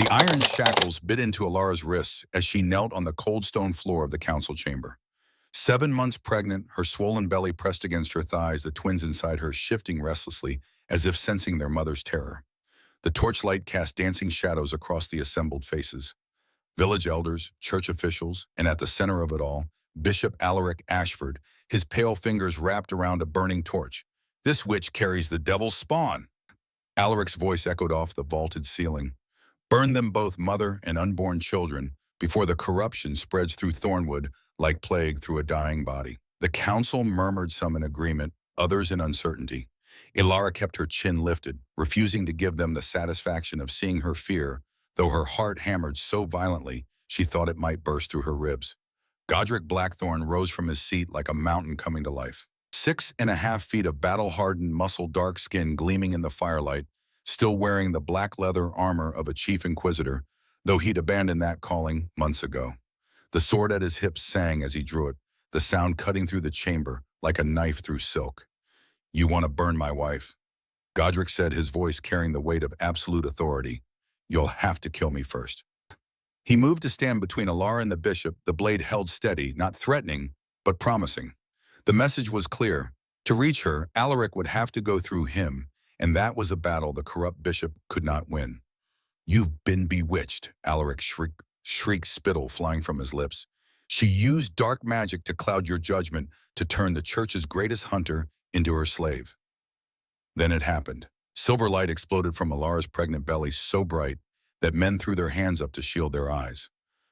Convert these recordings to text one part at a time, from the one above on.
The iron shackles bit into Alara's wrists as she knelt on the cold stone floor of the council chamber. 7 months pregnant, her swollen belly pressed against her thighs, the twins inside her shifting restlessly as if sensing their mother's terror. The torchlight cast dancing shadows across the assembled faces. Village elders, church officials, and at the center of it all, Bishop Alaric Ashford, his pale fingers wrapped around a burning torch. "This witch carries the devil's spawn." Alaric's voice echoed off the vaulted ceiling. "Burn them both, mother and unborn children, before the corruption spreads through Thornwood like plague through a dying body." The council murmured, some in agreement, others in uncertainty. Ilara kept her chin lifted, refusing to give them the satisfaction of seeing her fear, though her heart hammered so violently she thought it might burst through her ribs. Godric Blackthorn rose from his seat like a mountain coming to life. 6.5 feet of battle-hardened muscle, dark skin gleaming in the firelight, still wearing the black leather armor of a chief inquisitor, though he'd abandoned that calling months ago. The sword at his hips sang as he drew it, the sound cutting through the chamber like a knife through silk. "You want to burn my wife?" Godric said, his voice carrying the weight of absolute authority. "You'll have to kill me first." He moved to stand between Alara and the bishop, the blade held steady, not threatening, but promising. The message was clear. To reach her, Alaric would have to go through him, and that was a battle the corrupt bishop could not win. "You've been bewitched," Alaric shrieked, spittle flying from his lips. "She used dark magic to cloud your judgment, to turn the church's greatest hunter into her slave." Then it happened. Silver light exploded from Alara's pregnant belly, so bright that men threw their hands up to shield their eyes.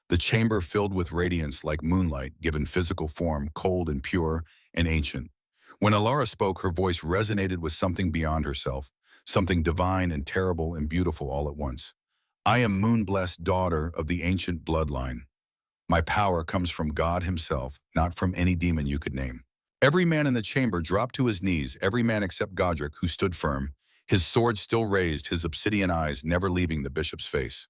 The chamber filled with radiance like moonlight, given physical form, cold and pure and ancient. When Alara spoke, her voice resonated with something beyond herself, something divine and terrible and beautiful all at once. "I am moon-blessed daughter of the ancient bloodline. My power comes from God himself, not from any demon you could name." Every man in the chamber dropped to his knees, every man except Godric, who stood firm, his sword still raised, his obsidian eyes never leaving the bishop's face.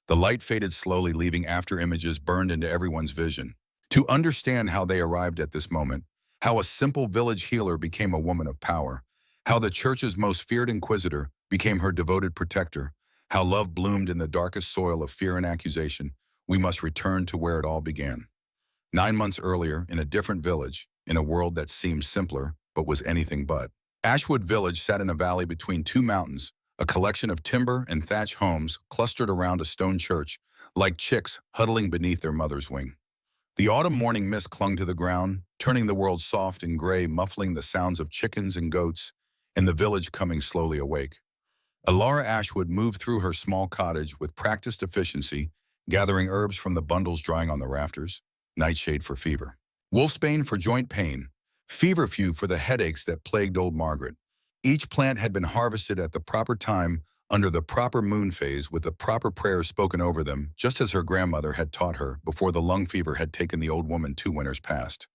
The light faded slowly, leaving after images burned into everyone's vision. To understand how they arrived at this moment, how a simple village healer became a woman of power, how the church's most feared inquisitor became her devoted protector, how love bloomed in the darkest soil of fear and accusation, we must return to where it all began. 9 months earlier, in a different village, in a world that seemed simpler but was anything but. Ashwood Village sat in a valley between two mountains, a collection of timber and thatch homes clustered around a stone church, like chicks huddling beneath their mother's wing. The autumn morning mist clung to the ground, turning the world soft and gray, muffling the sounds of chickens and goats, and the village coming slowly awake. Alara Ashwood moved through her small cottage with practiced efficiency, gathering herbs from the bundles drying on the rafters, nightshade for fever, wolfsbane for joint pain, feverfew for the headaches that plagued old Margaret. Each plant had been harvested at the proper time, under the proper moon phase, with the proper prayers spoken over them, just as her grandmother had taught her before the lung fever had taken the old woman 2 winters past.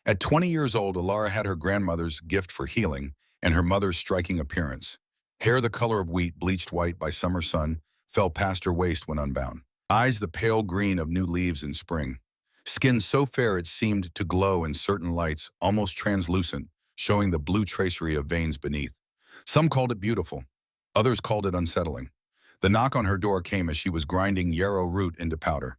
At 20 years old, Alara had her grandmother's gift for healing and her mother's striking appearance. Hair the color of wheat, bleached white by summer sun, fell past her waist when unbound. Eyes the pale green of new leaves in spring. Skin so fair it seemed to glow in certain lights, almost translucent, showing the blue tracery of veins beneath. Some called it beautiful. Others called it unsettling. The knock on her door came as she was grinding yarrow root into powder.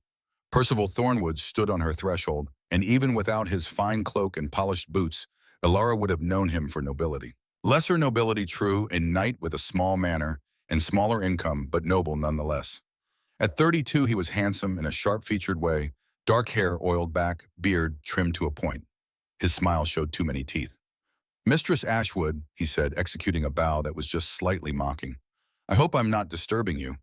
Percival Thornwood stood on her threshold, and even without his fine cloak and polished boots, Alara would have known him for nobility. Lesser nobility, true, a knight with a small manor and smaller income, but noble nonetheless. At 32, he was handsome in a sharp-featured way, dark hair oiled back, beard trimmed to a point. His smile showed too many teeth. "Mistress Ashwood," he said, executing a bow that was just slightly mocking. "I hope I'm not disturbing you."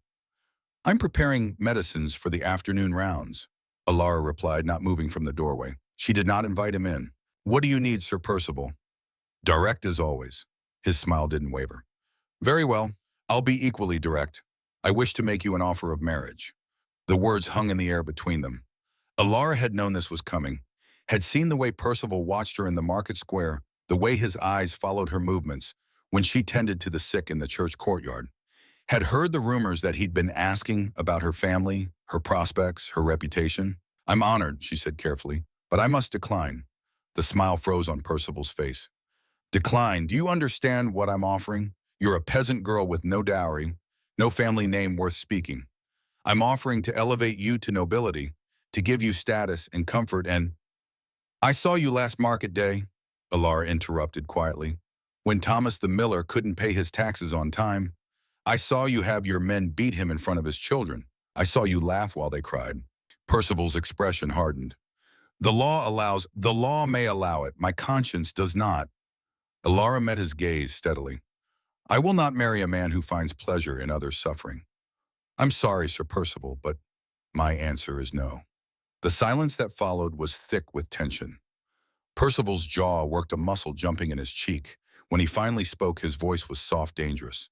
"I'm preparing medicines for the afternoon rounds," Alara replied, not moving from the doorway. She did not invite him in. "What do you need, Sir Percival?" "Direct as always." His smile didn't waver. "Very well, I'll be equally direct. I wish to make you an offer of marriage." The words hung in the air between them. Alara had known this was coming, had seen the way Percival watched her in the market square, the way his eyes followed her movements when she tended to the sick in the church courtyard, had heard the rumors that he'd been asking about her family, her prospects, her reputation. "I'm honored," she said carefully, "but I must decline." The smile froze on Percival's face. "Decline? Do you understand what I'm offering? You're a peasant girl with no dowry, no family name worth speaking. I'm offering to elevate you to nobility, to give you status and comfort and— I saw you last market day, Alara interrupted quietly, when Thomas the miller couldn't pay his taxes on time. I saw you have your men beat him in front of his children. I saw you laugh while they cried. Percival's expression hardened. The law may allow it. My conscience does not. Alara met his gaze steadily. I will not marry a man who finds pleasure in others' suffering. I'm sorry, Sir Percival, but my answer is no. The silence that followed was thick with tension. Percival's jaw worked, a muscle jumping in his cheek. When he finally spoke, his voice was soft, dangerous.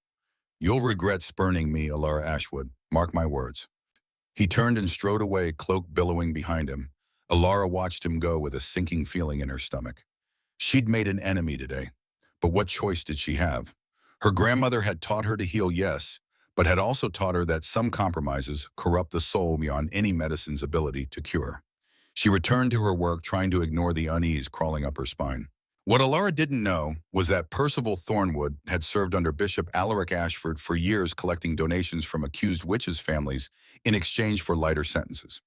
You'll regret spurning me, Alara Ashwood. Mark my words. He turned and strode away, cloak billowing behind him. Alara watched him go with a sinking feeling in her stomach. She'd made an enemy today. But what choice did she have? Her grandmother had taught her to heal, yes, but had also taught her that some compromises corrupt the soul beyond any medicine's ability to cure. She returned to her work, trying to ignore the unease crawling up her spine. What Alara didn't know was that Percival Thornwood had served under Bishop Alaric Ashford for years, collecting donations from accused witches' families in exchange for lighter sentences.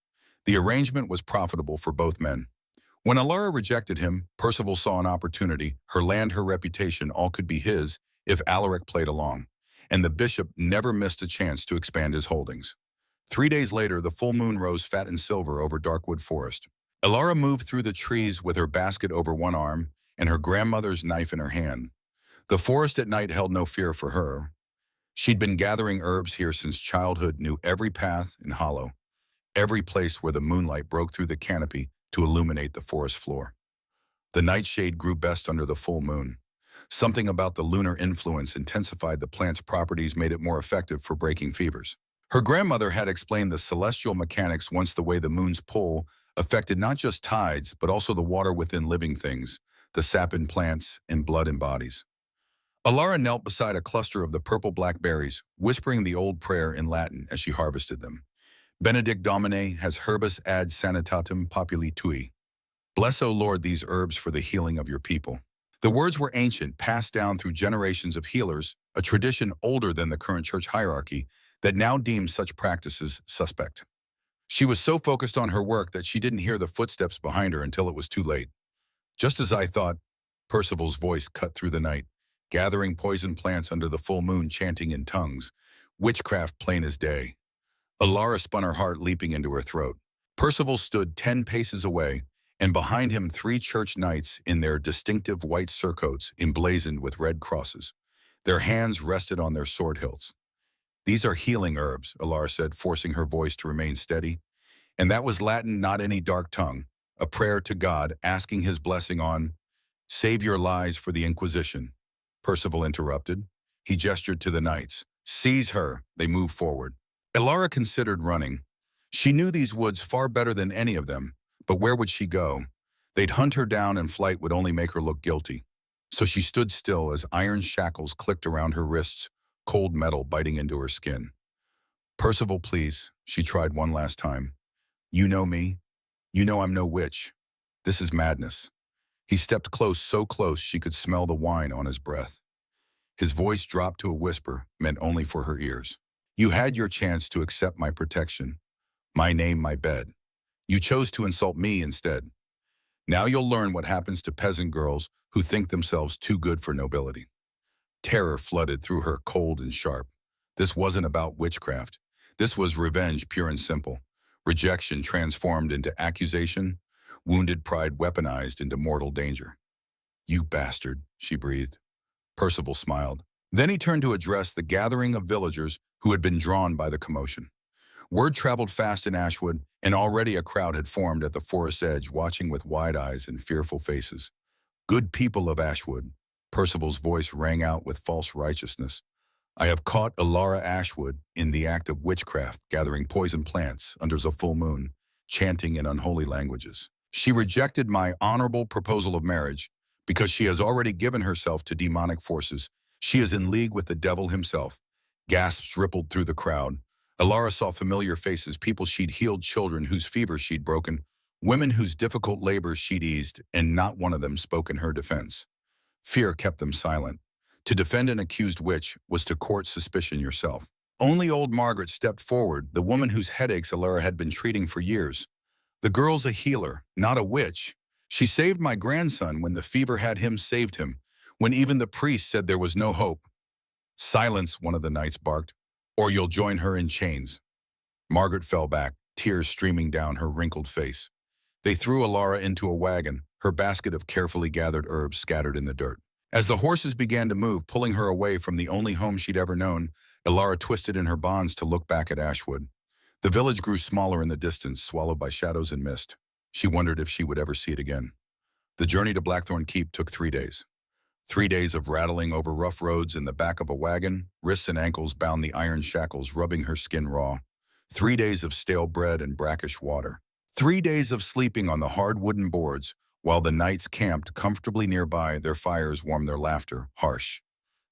The arrangement was profitable for both men. When Alara rejected him, Percival saw an opportunity. Her land, her reputation, all could be his if Alaric played along. And the bishop never missed a chance to expand his holdings. 3 days later, the full moon rose fat and silver over Darkwood Forest. Alara moved through the trees with her basket over one arm and her grandmother's knife in her hand. The forest at night held no fear for her. She'd been gathering herbs here since childhood, knew every path and hollow, every place where the moonlight broke through the canopy to illuminate the forest floor. The nightshade grew best under the full moon. Something about the lunar influence intensified the plant's properties, made it more effective for breaking fevers. Her grandmother had explained the celestial mechanics once, the way the moon's pull affected not just tides, but also the water within living things, the sap in plants and blood in bodies. Alara knelt beside a cluster of the purple blackberries, whispering the old prayer in Latin as she harvested them. Benedict Domine has herbis ad sanitatem populi tui. Bless, O Lord, these herbs for the healing of your people. The words were ancient, passed down through generations of healers, a tradition older than the current church hierarchy that now deems such practices suspect. She was so focused on her work that she didn't hear the footsteps behind her until it was too late. Just as I thought, Percival's voice cut through the night, gathering poison plants under the full moon, chanting in tongues, witchcraft plain as day. Alara spun, her heart leaping into her throat. Percival stood 10 paces away, and behind him 3 church knights in their distinctive white surcoats emblazoned with red crosses. Their hands rested on their sword hilts. These are healing herbs, Alara said, forcing her voice to remain steady. And that was Latin, not any dark tongue, a prayer to God, asking his blessing on— Save your lies for the Inquisition, Percival interrupted. He gestured to the knights. Seize her. They moved forward. Alara considered running. She knew these woods far better than any of them, but where would she go? They'd hunt her down, and flight would only make her look guilty. So she stood still as iron shackles clicked around her wrists, cold metal biting into her skin. Percival, please, she tried one last time. You know me. You know I'm no witch. This is madness. He stepped close, so close she could smell the wine on his breath. His voice dropped to a whisper, meant only for her ears. You had your chance to accept my protection, my name, my bed. You chose to insult me instead. Now you'll learn what happens to peasant girls who think themselves too good for nobility. Terror flooded through her, cold and sharp. This wasn't about witchcraft. This was revenge, pure and simple. Rejection transformed into accusation, wounded pride weaponized into mortal danger. You bastard, she breathed. Percival smiled. Then he turned to address the gathering of villagers who had been drawn by the commotion. Word traveled fast in Ashwood, and already a crowd had formed at the forest's edge, watching with wide eyes and fearful faces. Good people of Ashwood, Percival's voice rang out with false righteousness. I have caught Alara Ashwood in the act of witchcraft, gathering poison plants under the full moon, chanting in unholy languages. She rejected my honorable proposal of marriage because she has already given herself to demonic forces. She is in league with the devil himself. Gasps rippled through the crowd. Alara saw familiar faces, people she'd healed, children whose fevers she'd broken, women whose difficult labors she'd eased, and not one of them spoke in her defense. Fear kept them silent. To defend an accused witch was to court suspicion yourself. Only old Margaret stepped forward, the woman whose headaches Alara had been treating for years. The girl's a healer, not a witch. She saved my grandson when the fever had him saved him, when even the priest said there was no hope. Silence, one of the knights barked, or you'll join her in chains. Margaret fell back, tears streaming down her wrinkled face. They threw Alara into a wagon, her basket of carefully gathered herbs scattered in the dirt. As the horses began to move, pulling her away from the only home she'd ever known, Alara twisted in her bonds to look back at Ashwood. The village grew smaller in the distance, swallowed by shadows and mist. She wondered if she would ever see it again. The journey to Blackthorn Keep took 3 days. 3 days of rattling over rough roads in the back of a wagon, wrists and ankles bound the iron shackles, rubbing her skin raw. 3 days of stale bread and brackish water. 3 days of sleeping on the hard wooden boards, while the knights camped comfortably nearby, their fires warmed their laughter, harsh.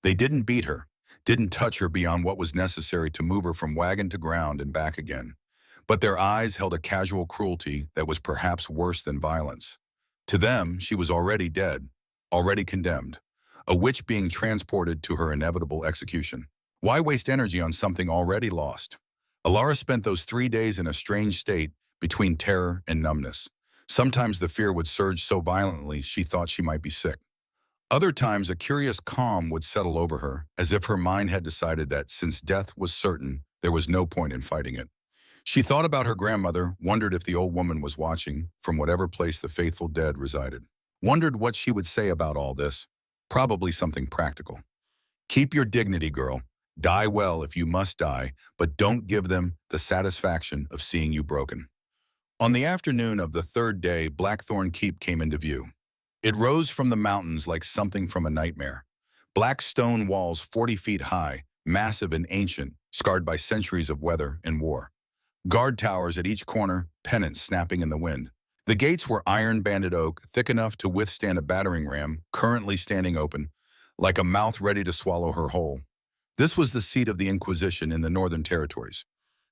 They didn't beat her, didn't touch her beyond what was necessary to move her from wagon to ground and back again. But their eyes held a casual cruelty that was perhaps worse than violence. To them, she was already dead, already condemned, a witch being transported to her inevitable execution. Why waste energy on something already lost? Alara spent those 3 days in a strange state between terror and numbness. Sometimes the fear would surge so violently she thought she might be sick. Other times a curious calm would settle over her, as if her mind had decided that since death was certain, there was no point in fighting it. She thought about her grandmother, wondered if the old woman was watching from whatever place the faithful dead resided. Wondered what she would say about all this. Probably something practical. Keep your dignity, girl. Die well if you must die, but don't give them the satisfaction of seeing you broken. On the afternoon of the 3rd day, Blackthorn Keep came into view. It rose from the mountains like something from a nightmare. Black stone walls 40 feet high, massive and ancient, scarred by centuries of weather and war. Guard towers at each corner, pennants snapping in the wind. The gates were iron-banded oak, thick enough to withstand a battering ram, currently standing open, like a mouth ready to swallow her whole. This was the seat of the Inquisition in the Northern Territories.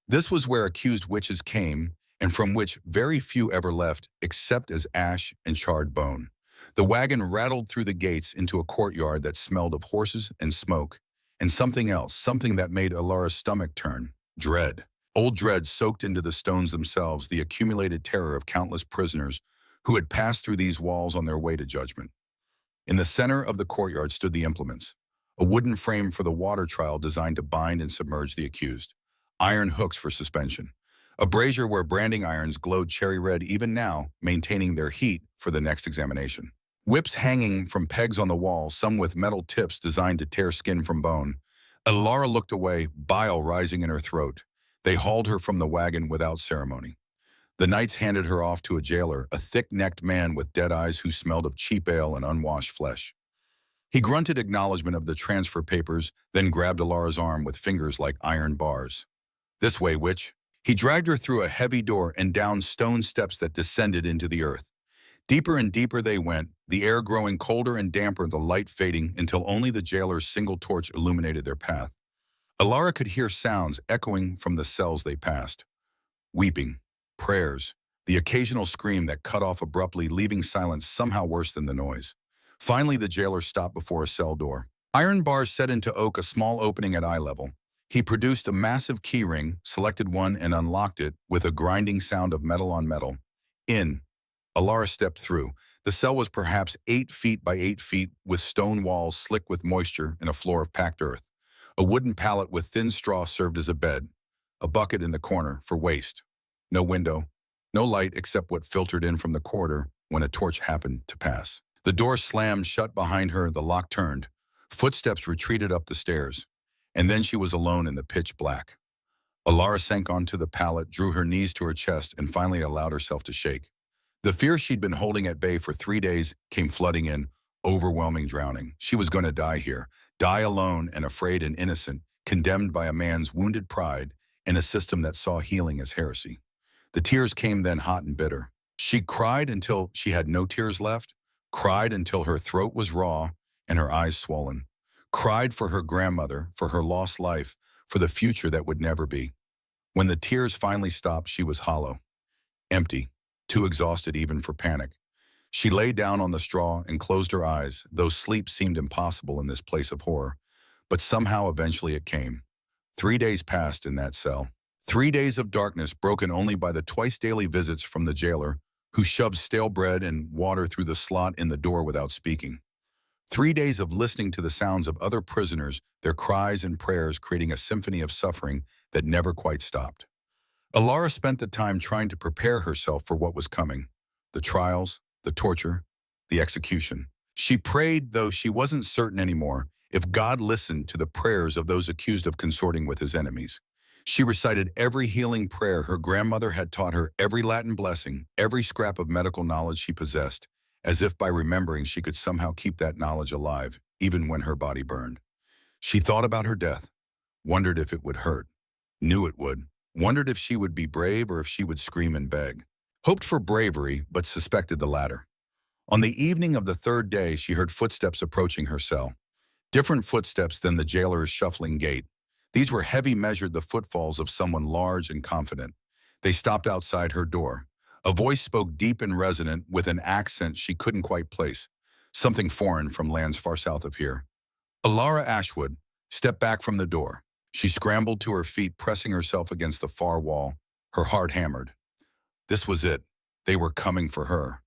This was where accused witches came, and from which very few ever left, except as ash and charred bone. The wagon rattled through the gates into a courtyard that smelled of horses and smoke, and something else, something that made Alara's stomach turn, dread. Old dread soaked into the stones themselves, the accumulated terror of countless prisoners who had passed through these walls on their way to judgment. In the center of the courtyard stood the implements, a wooden frame for the water trial designed to bind and submerge the accused, iron hooks for suspension, a brazier where branding irons glowed cherry red even now, maintaining their heat for the next examination. Whips hanging from pegs on the wall, some with metal tips designed to tear skin from bone. Alara looked away, bile rising in her throat. They hauled her from the wagon without ceremony. The knights handed her off to a jailer, a thick-necked man with dead eyes who smelled of cheap ale and unwashed flesh. He grunted acknowledgement of the transfer papers, then grabbed Alara's arm with fingers like iron bars. "This way, witch." He dragged her through a heavy door and down stone steps that descended into the earth. Deeper and deeper they went, the air growing colder and damper, the light fading until only the jailer's single torch illuminated their path. Alara could hear sounds echoing from the cells they passed. Weeping, prayers, the occasional scream that cut off abruptly, leaving silence somehow worse than the noise. Finally, the jailer stopped before a cell door. Iron bars set into oak, a small opening at eye level. He produced a massive key ring, selected one and unlocked it with a grinding sound of metal on metal. In. Alara stepped through. The cell was perhaps 8 feet by 8 feet, with stone walls slick with moisture and a floor of packed earth. A wooden pallet with thin straw served as a bed. A bucket in the corner for waste. No window. No light except what filtered in from the corridor when a torch happened to pass. The door slammed shut behind her, the lock turned. Footsteps retreated up the stairs. And then she was alone in the pitch black. Alara sank onto the pallet, drew her knees to her chest, and finally allowed herself to shake. The fear she'd been holding at bay for 3 days came flooding in, overwhelming, drowning. She was going to die here, die alone and afraid and innocent, condemned by a man's wounded pride and a system that saw healing as heresy. The tears came then, hot and bitter. She cried until she had no tears left, cried until her throat was raw and her eyes swollen, cried for her grandmother, for her lost life, for the future that would never be. When the tears finally stopped, she was hollow, empty, too exhausted even for panic. She lay down on the straw and closed her eyes, though sleep seemed impossible in this place of horror. But somehow eventually it came. 3 days passed in that cell. 3 days of darkness broken only by the twice-daily visits from the jailer, who shoved stale bread and water through the slot in the door without speaking. 3 days of listening to the sounds of other prisoners, their cries and prayers creating a symphony of suffering that never quite stopped. Alara spent the time trying to prepare herself for what was coming: the trials, the torture, the execution. She prayed, though she wasn't certain anymore, if God listened to the prayers of those accused of consorting with his enemies. She recited every healing prayer her grandmother had taught her, every Latin blessing, every scrap of medical knowledge she possessed, as if by remembering she could somehow keep that knowledge alive, even when her body burned. She thought about her death, wondered if it would hurt, knew it would, wondered if she would be brave or if she would scream and beg. Hoped for bravery, but suspected the latter. On the evening of the third day, she heard footsteps approaching her cell. Different footsteps than the jailer's shuffling gait. These were heavy, measured the footfalls of someone large and confident. They stopped outside her door. A voice spoke deep and resonant with an accent she couldn't quite place, something foreign from lands far south of here. Alara Ashwood stepped back from the door. She scrambled to her feet, pressing herself against the far wall, her heart hammered. This was it. They were coming for her.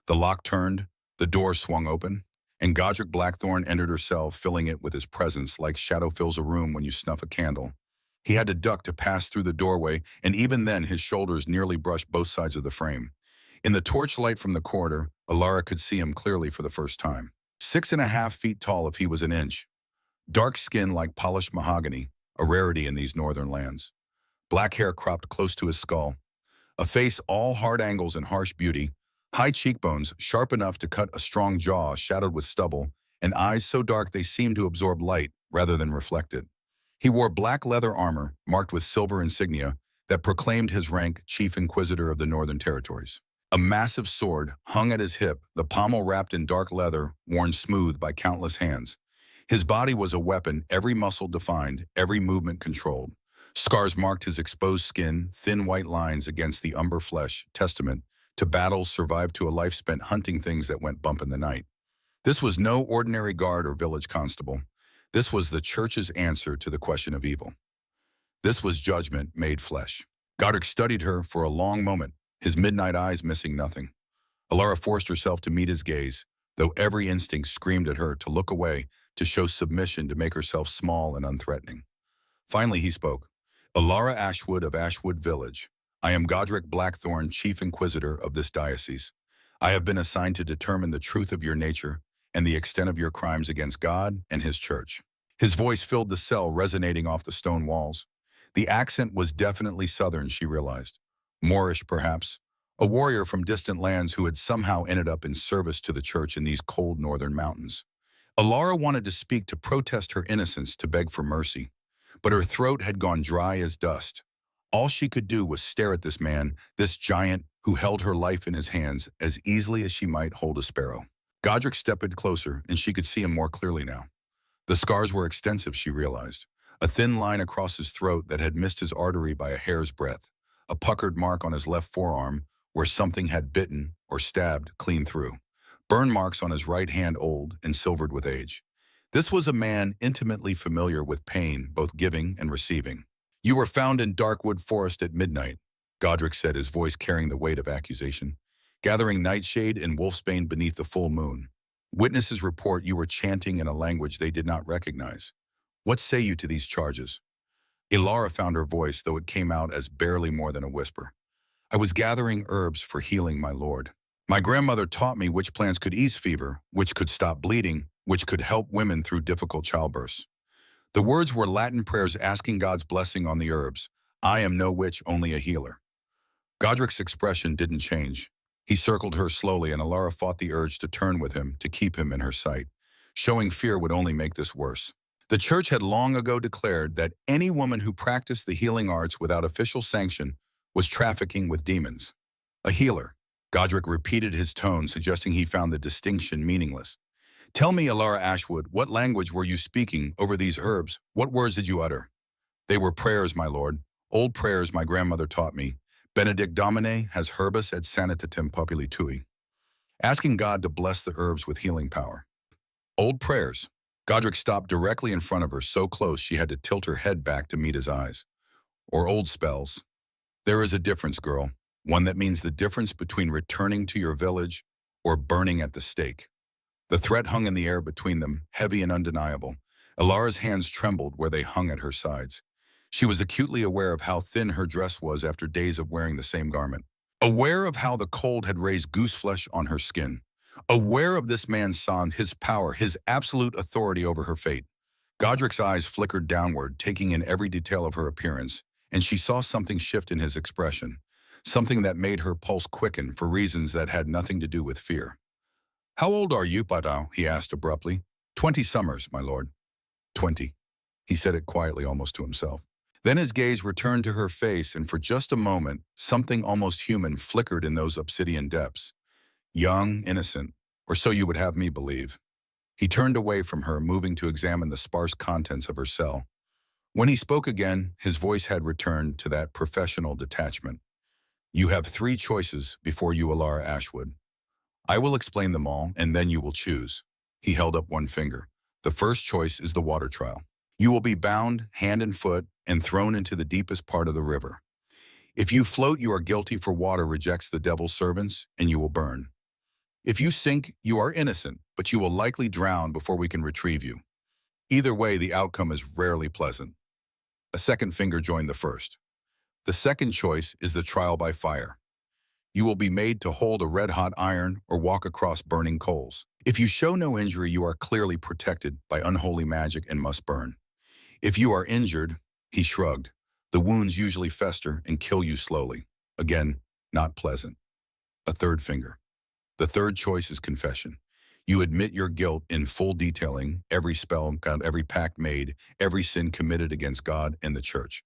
The lock turned, the door swung open, and Godric Blackthorn entered her cell, filling it with his presence like shadow fills a room when you snuff a candle. He had to duck to pass through the doorway, and even then his shoulders nearly brushed both sides of the frame. In the torchlight from the corridor, Alara could see him clearly for the first time. 6.5 feet tall if he was an inch. Dark skin like polished mahogany, a rarity in these northern lands. Black hair cropped close to his skull. A face all hard angles and harsh beauty, high cheekbones sharp enough to cut a strong jaw shadowed with stubble, and eyes so dark they seemed to absorb light rather than reflect it. He wore black leather armor marked with silver insignia that proclaimed his rank Chief Inquisitor of the Northern Territories. A massive sword hung at his hip, the pommel wrapped in dark leather, worn smooth by countless hands. His body was a weapon, every muscle defined, every movement controlled. Scars marked his exposed skin, thin white lines against the umber flesh, testament to battles survived to a life spent hunting things that went bump in the night. This was no ordinary guard or village constable. This was the church's answer to the question of evil. This was judgment made flesh. Godric studied her for a long moment, his midnight eyes missing nothing. Alara forced herself to meet his gaze, though every instinct screamed at her to look away, to show submission, to make herself small and unthreatening. Finally he spoke. Alara Ashwood of Ashwood Village. I am Godric Blackthorn, Chief Inquisitor of this diocese. I have been assigned to determine the truth of your nature and the extent of your crimes against God and his church. His voice filled the cell, resonating off the stone walls. The accent was definitely southern, she realized. Moorish, perhaps. A warrior from distant lands who had somehow ended up in service to the church in these cold northern mountains. Alara wanted to speak, to protest her innocence, to beg for mercy. But her throat had gone dry as dust. All she could do was stare at this man, this giant who held her life in his hands as easily as she might hold a sparrow. Godric stepped closer, and she could see him more clearly now. The scars were extensive, she realized. A thin line across his throat that had missed his artery by a hair's breadth. A puckered mark on his left forearm where something had bitten or stabbed clean through. Burn marks on his right hand, old and silvered with age. This was a man intimately familiar with pain, both giving and receiving. You were found in Darkwood Forest at midnight, Godric said, his voice carrying the weight of accusation. Gathering nightshade and wolfsbane beneath the full moon. Witnesses report you were chanting in a language they did not recognize. What say you to these charges? Alara found her voice, though it came out as barely more than a whisper. I was gathering herbs for healing, my lord. My grandmother taught me which plants could ease fever, which could stop bleeding, which could help women through difficult childbirths. The words were Latin prayers asking God's blessing on the herbs. I am no witch, only a healer. Godric's expression didn't change. He circled her slowly, and Alara fought the urge to turn with him, to keep him in her sight. Showing fear would only make this worse. The church had long ago declared that any woman who practiced the healing arts without official sanction was trafficking with demons. A healer. Godric repeated his tone, suggesting he found the distinction meaningless. Tell me, Alara Ashwood, what language were you speaking over these herbs? What words did you utter? They were prayers, my lord. Old prayers my grandmother taught me. Benedict Domine has herbis et sanitatem populi tui. Asking God to bless the herbs with healing power. Old prayers. Godric stopped directly in front of her, so close she had to tilt her head back to meet his eyes. Or old spells. There is a difference, girl. One that means the difference between returning to your village or burning at the stake. The threat hung in the air between them, heavy and undeniable. Alara's hands trembled where they hung at her sides. She was acutely aware of how thin her dress was after days of wearing the same garment. Aware of how the cold had raised goose flesh on her skin. Aware of this man's sound, his power, his absolute authority over her fate. Godric's eyes flickered downward, taking in every detail of her appearance, and she saw something shift in his expression, something that made her pulse quicken for reasons that had nothing to do with fear. "How old are you, Badao?" he asked abruptly. 20 summers, my lord." 20. He said it quietly, almost to himself. Then his gaze returned to her face, and for just a moment, something almost human flickered in those obsidian depths. Young, innocent, or so you would have me believe. He turned away from her, moving to examine the sparse contents of her cell. When he spoke again, his voice had returned to that professional detachment. "You have 3 choices before you, Alara Ashwood. I will explain them all, and then you will choose." He held up one finger. "The first choice is the water trial. You will be bound hand and foot and thrown into the deepest part of the river. If you float, you are guilty, for water rejects the devil's servants, and you will burn. If you sink, you are innocent, but you will likely drown before we can retrieve you. Either way, the outcome is rarely pleasant." A second finger joined the first. "The second choice is the trial by fire. You will be made to hold a red-hot iron or walk across burning coals. If you show no injury, you are clearly protected by unholy magic and must burn. If you are injured," he shrugged, "the wounds usually fester and kill you slowly. Again, not pleasant." A third finger. "The third choice is confession. You admit your guilt in full, detailing every spell, every pact made, every sin committed against God and the church.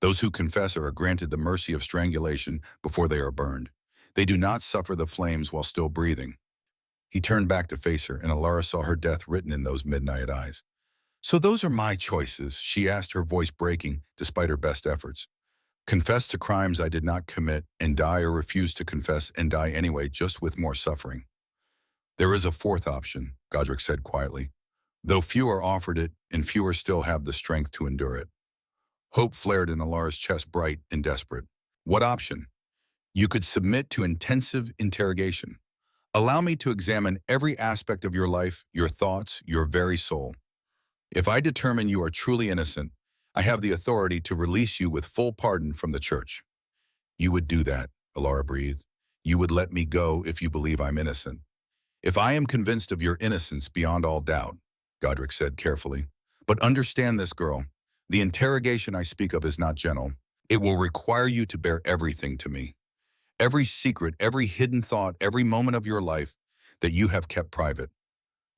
Those who confess are granted the mercy of strangulation before they are burned. They do not suffer the flames while still breathing." He turned back to face her, and Alara saw her death written in those midnight eyes. "So those are my choices?" she asked, her voice breaking despite her best efforts. "Confess to crimes I did not commit and die, or refuse to confess and die anyway, just with more suffering." "There is a fourth option," Godric said quietly, "though few are offered it and fewer still have the strength to endure it." Hope flared in Alara's chest, bright and desperate. "What option?" "You could submit to intensive interrogation. Allow me to examine every aspect of your life, your thoughts, your very soul. If I determine you are truly innocent, I have the authority to release you with full pardon from the church." "You would do that," Alara breathed. "You would let me go if you believe I'm innocent." "If I am convinced of your innocence beyond all doubt," Godric said carefully. "But understand this, girl. The interrogation I speak of is not gentle. It will require you to bear everything to me. Every secret, every hidden thought, every moment of your life that you have kept private.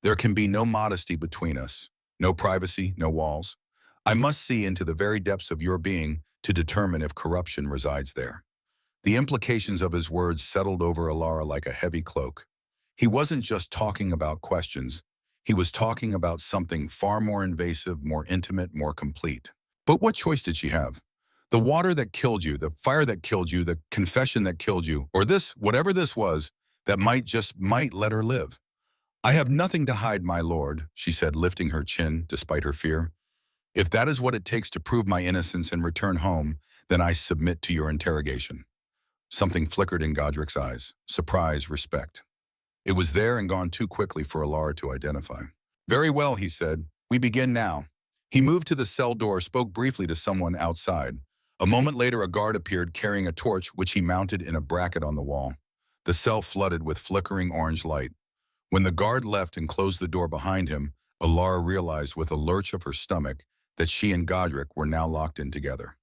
There can be no modesty between us, no privacy, no walls. I must see into the very depths of your being to determine if corruption resides there." The implications of his words settled over Alara like a heavy cloak. He wasn't just talking about questions. He was talking about something far more invasive, more intimate, more complete. But what choice did she have? The water that killed you, the fire that killed you, the confession that killed you, or this, whatever this was, that might let her live. "I have nothing to hide, my lord," she said, lifting her chin despite her fear. "If that is what it takes to prove my innocence and return home, then I submit to your interrogation." Something flickered in Godric's eyes. Surprise, respect. It was there and gone too quickly for Alara to identify. "Very well," he said. "We begin now." He moved to the cell door, spoke briefly to someone outside. A moment later, a guard appeared carrying a torch, which he mounted in a bracket on the wall. The cell flooded with flickering orange light. When the guard left and closed the door behind him, Alara realized with a lurch of her stomach that she and Godric were now locked in together.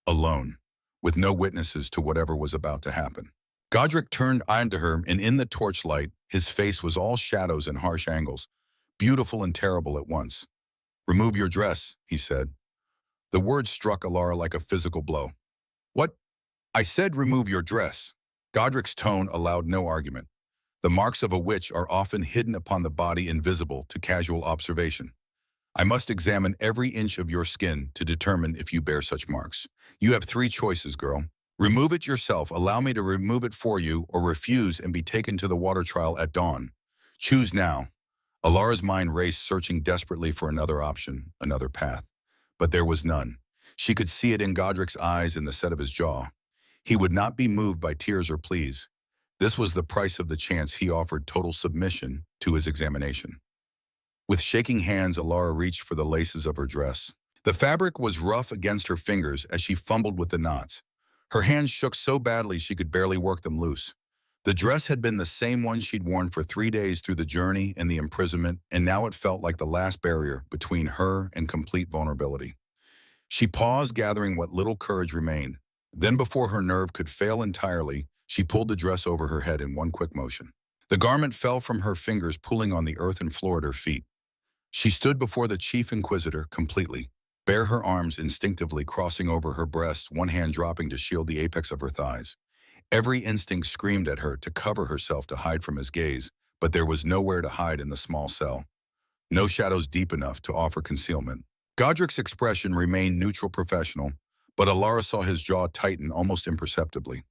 Alone, with no witnesses to whatever was about to happen. Godric turned on to her, and in the torchlight, his face was all shadows and harsh angles, beautiful and terrible at once. "Remove your dress," he said. The word struck Alara like a physical blow. "What?" "I said remove your dress." Godric's tone allowed no argument. The marks of a witch are often hidden upon the body, invisible to casual observation. "I must examine every inch of your skin to determine if you bear such marks. You have 3 choices, girl. Remove it yourself, allow me to remove it for you, or refuse and be taken to the water trial at dawn. Choose now." Alara's mind raced, searching desperately for another option, another path. But there was none. She could see it in Godric's eyes and the set of his jaw. He would not be moved by tears or pleas. This was the price of the chance he offered total submission to his examination. With shaking hands, Alara reached for the laces of her dress. The fabric was rough against her fingers as she fumbled with the knots. Her hands shook so badly she could barely work them loose. The dress had been the same one she'd worn for 3 days through the journey and the imprisonment, and now it felt like the last barrier between her and complete vulnerability. She paused, gathering what little courage remained. Then, before her nerve could fail entirely, she pulled the dress over her head in one quick motion. The garment fell from her fingers, pooling on the earthen floor at her feet. She stood before the Chief Inquisitor completely, bare, her arms instinctively crossing over her breasts, one hand dropping to shield the apex of her thighs. Every instinct screamed at her to cover herself, to hide from his gaze, but there was nowhere to hide in the small cell. No shadows deep enough to offer concealment. Godric's expression remained neutral, professional, but Alara saw his jaw tighten almost imperceptibly.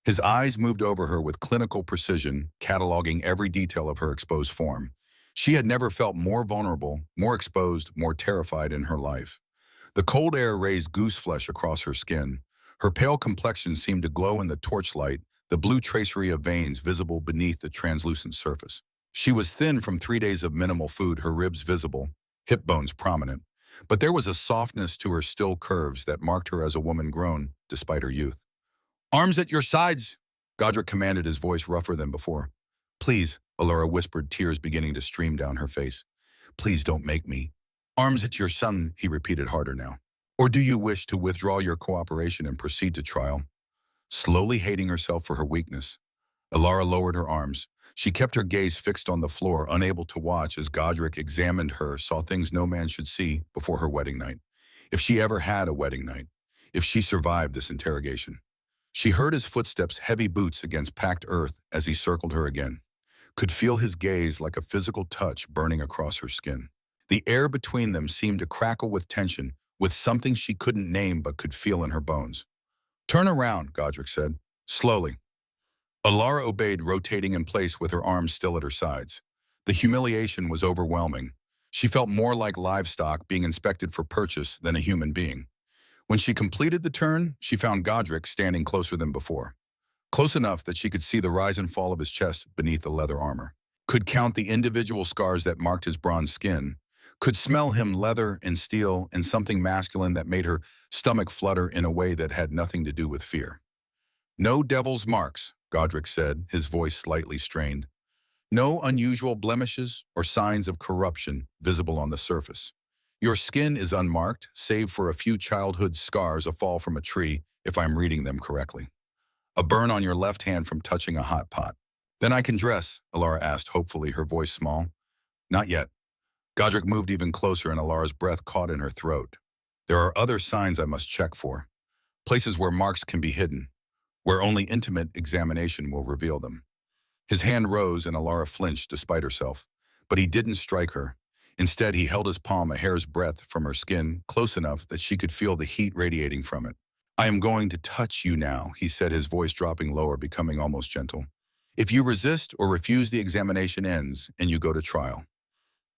His eyes moved over her with clinical precision, cataloging every detail of her exposed form. She had never felt more vulnerable, more exposed, more terrified in her life. The cold air raised goose flesh across her skin. Her pale complexion seemed to glow in the torchlight, the blue tracery of veins visible beneath the translucent surface. She was thin from 3 days of minimal food, her ribs visible, hip bones prominent. But there was a softness to her still curves that marked her as a woman grown, despite her youth. "Arms at your sides," Godric commanded, his voice rougher than before. "Please," Alara whispered, tears beginning to stream down her face. "Please don't make me." "Arms at your son," he repeated, harder now. "Or do you wish to withdraw your cooperation and proceed to trial?" Slowly hating herself for her weakness, Alara lowered her arms. She kept her gaze fixed on the floor, unable to watch as Godric examined her, saw things no man should see before her wedding night. If she ever had a wedding night, if she survived this interrogation. She heard his footsteps, heavy boots against packed earth as he circled her again. Could feel his gaze like a physical touch burning across her skin. The air between them seemed to crackle with tension, with something she couldn't name but could feel in her bones. "Turn around," Godric said, slowly. Alara obeyed, rotating in place with her arms still at her sides. The humiliation was overwhelming. She felt more like livestock being inspected for purchase than a human being. When she completed the turn, she found Godric standing closer than before. Close enough that she could see the rise and fall of his chest beneath the leather armor. Could count the individual scars that marked his bronze skin. Could smell him, leather and steel, and something masculine that made her stomach flutter in a way that had nothing to do with fear. "No devil's marks," Godric said, his voice slightly strained. "No unusual blemishes or signs of corruption visible on the surface. Your skin is unmarked, save for a few childhood scars, a fall from a tree, if I'm reading them correctly. A burn on your left hand from touching a hot pot." "Then I can dress?" Alara asked hopefully, her voice small. "Not yet." Godric moved even closer, and Alara's breath caught in her throat. "There are other signs I must check for. Places where marks can be hidden, where only intimate examination will reveal them." His hand rose, and Alara flinched despite herself. But he didn't strike her. Instead, he held his palm a hair's breadth from her skin, close enough that she could feel the heat radiating from it. "I am going to touch you now," he said, his voice dropping lower, becoming almost gentle. "If you resist or refuse, the examination ends, and you go to trial.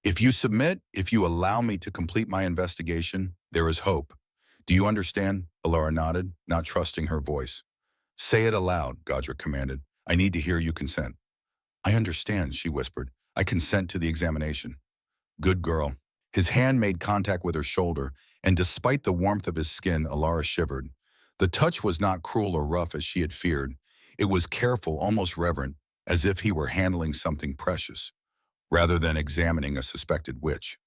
If you submit, if you allow me to complete my investigation, there is hope. Do you understand?" Alara nodded, not trusting her voice. "Say it aloud," Godric commanded. "I need to hear you consent." "I understand," she whispered. "I consent to the examination." "Good girl." His hand made contact with her shoulder, and despite the warmth of his skin, Alara shivered. The touch was not cruel or rough as she had feared. It was careful, almost reverent, as if he were handling something precious, rather than examining a suspected witch.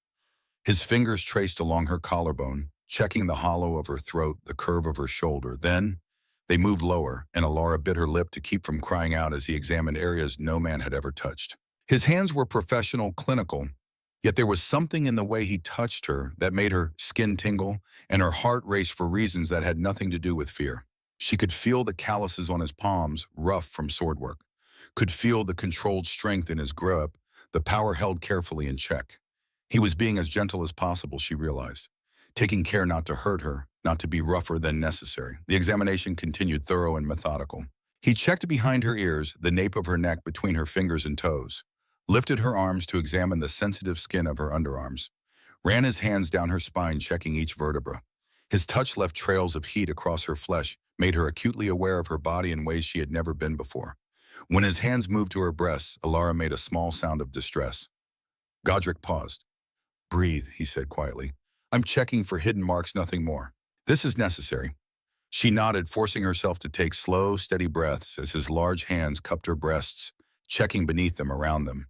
His fingers traced along her collarbone, checking the hollow of her throat, the curve of her shoulder. Then they moved lower, and Alara bit her lip to keep from crying out as he examined areas no man had ever touched. His hands were professional, clinical, yet there was something in the way he touched her that made her skin tingle and her heart race for reasons that had nothing to do with fear. She could feel the calluses on his palms, rough from sword work. Could feel the controlled strength in his grip, the power held carefully in check. He was being as gentle as possible, she realized, taking care not to hurt her, not to be rougher than necessary. The examination continued, thorough and methodical. He checked behind her ears, the nape of her neck between her fingers and toes. lifted her arms to examine the sensitive skin of her underarms, ran his hands down her spine checking each vertebra. His touch left trails of heat across her flesh, made her acutely aware of her body in ways she had never been before. When his hands moved to her breasts, Alara made a small sound of distress. Godric paused. "Breathe," he said quietly. "I'm checking for hidden marks, nothing more." "This is necessary." She nodded, forcing herself to take slow, steady breaths as his large hands cupped her breasts, checking beneath them, around them,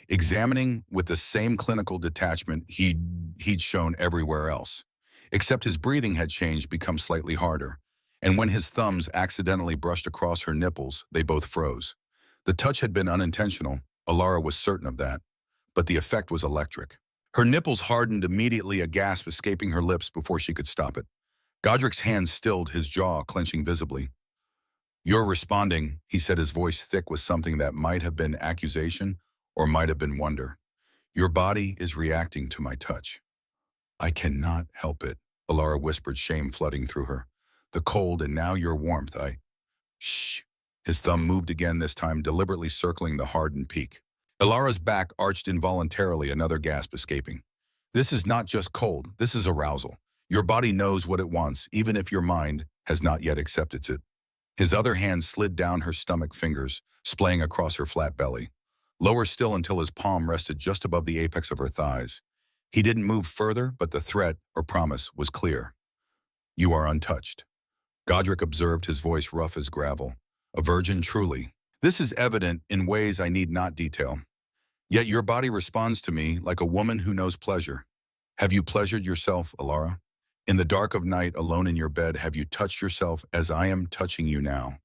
examining with the same clinical detachment he'd shown everywhere else. Except his breathing had changed, become slightly harder. And when his thumbs accidentally brushed across her nipples, they both froze. The touch had been unintentional, Alara was certain of that, but the effect was electric. Her nipples hardened immediately, a gasp escaping her lips before she could stop it. Godric's hand stilled, his jaw clenching visibly. "You're responding," he said, his voice thick with something that might have been accusation or might have been wonder. "Your body is reacting to my touch." "I cannot help it," Alara whispered, shame flooding through her. "The cold and now your warmth, Shh." His thumb moved again, this time deliberately circling the hardened peak. Alara's back arched involuntarily, another gasp escaping. "This is not just cold, this is arousal. Your body knows what it wants, even if your mind has not yet accepted it." His other hand slid down her stomach, fingers splaying across her flat belly. Lower still until his palm rested just above the apex of her thighs. He didn't move further, but the threat, or promise, was clear. "You are untouched." Godric observed, his voice rough as gravel. "A virgin, truly. This is evident in ways I need not detail. Yet your body responds to me like a woman who knows pleasure. Have you pleasured yourself, Alara? In the dark of night, alone in your bed, have you touched yourself as I am touching you now?"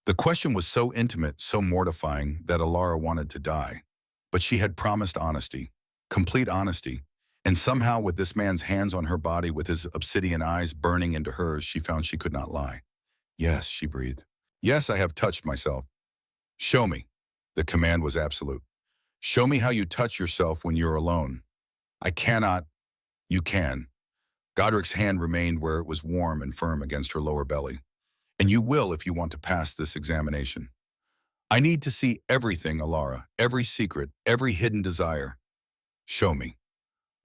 The question was so intimate, so mortifying, that Alara wanted to die. But she had promised honesty, complete honesty, and somehow with this man's hands on her body, with his obsidian eyes burning into hers, she found she could not lie. "Yes," she breathed. "Yes, I have touched myself." "Show me." The command was absolute. "Show me how you touch yourself when you're alone." "I cannot." "You can." Godric's hand remained where it was, warm and firm against her lower belly. "And you will if you want to pass this examination." "I need to see everything, Alara, every secret, every hidden desire." "Show me."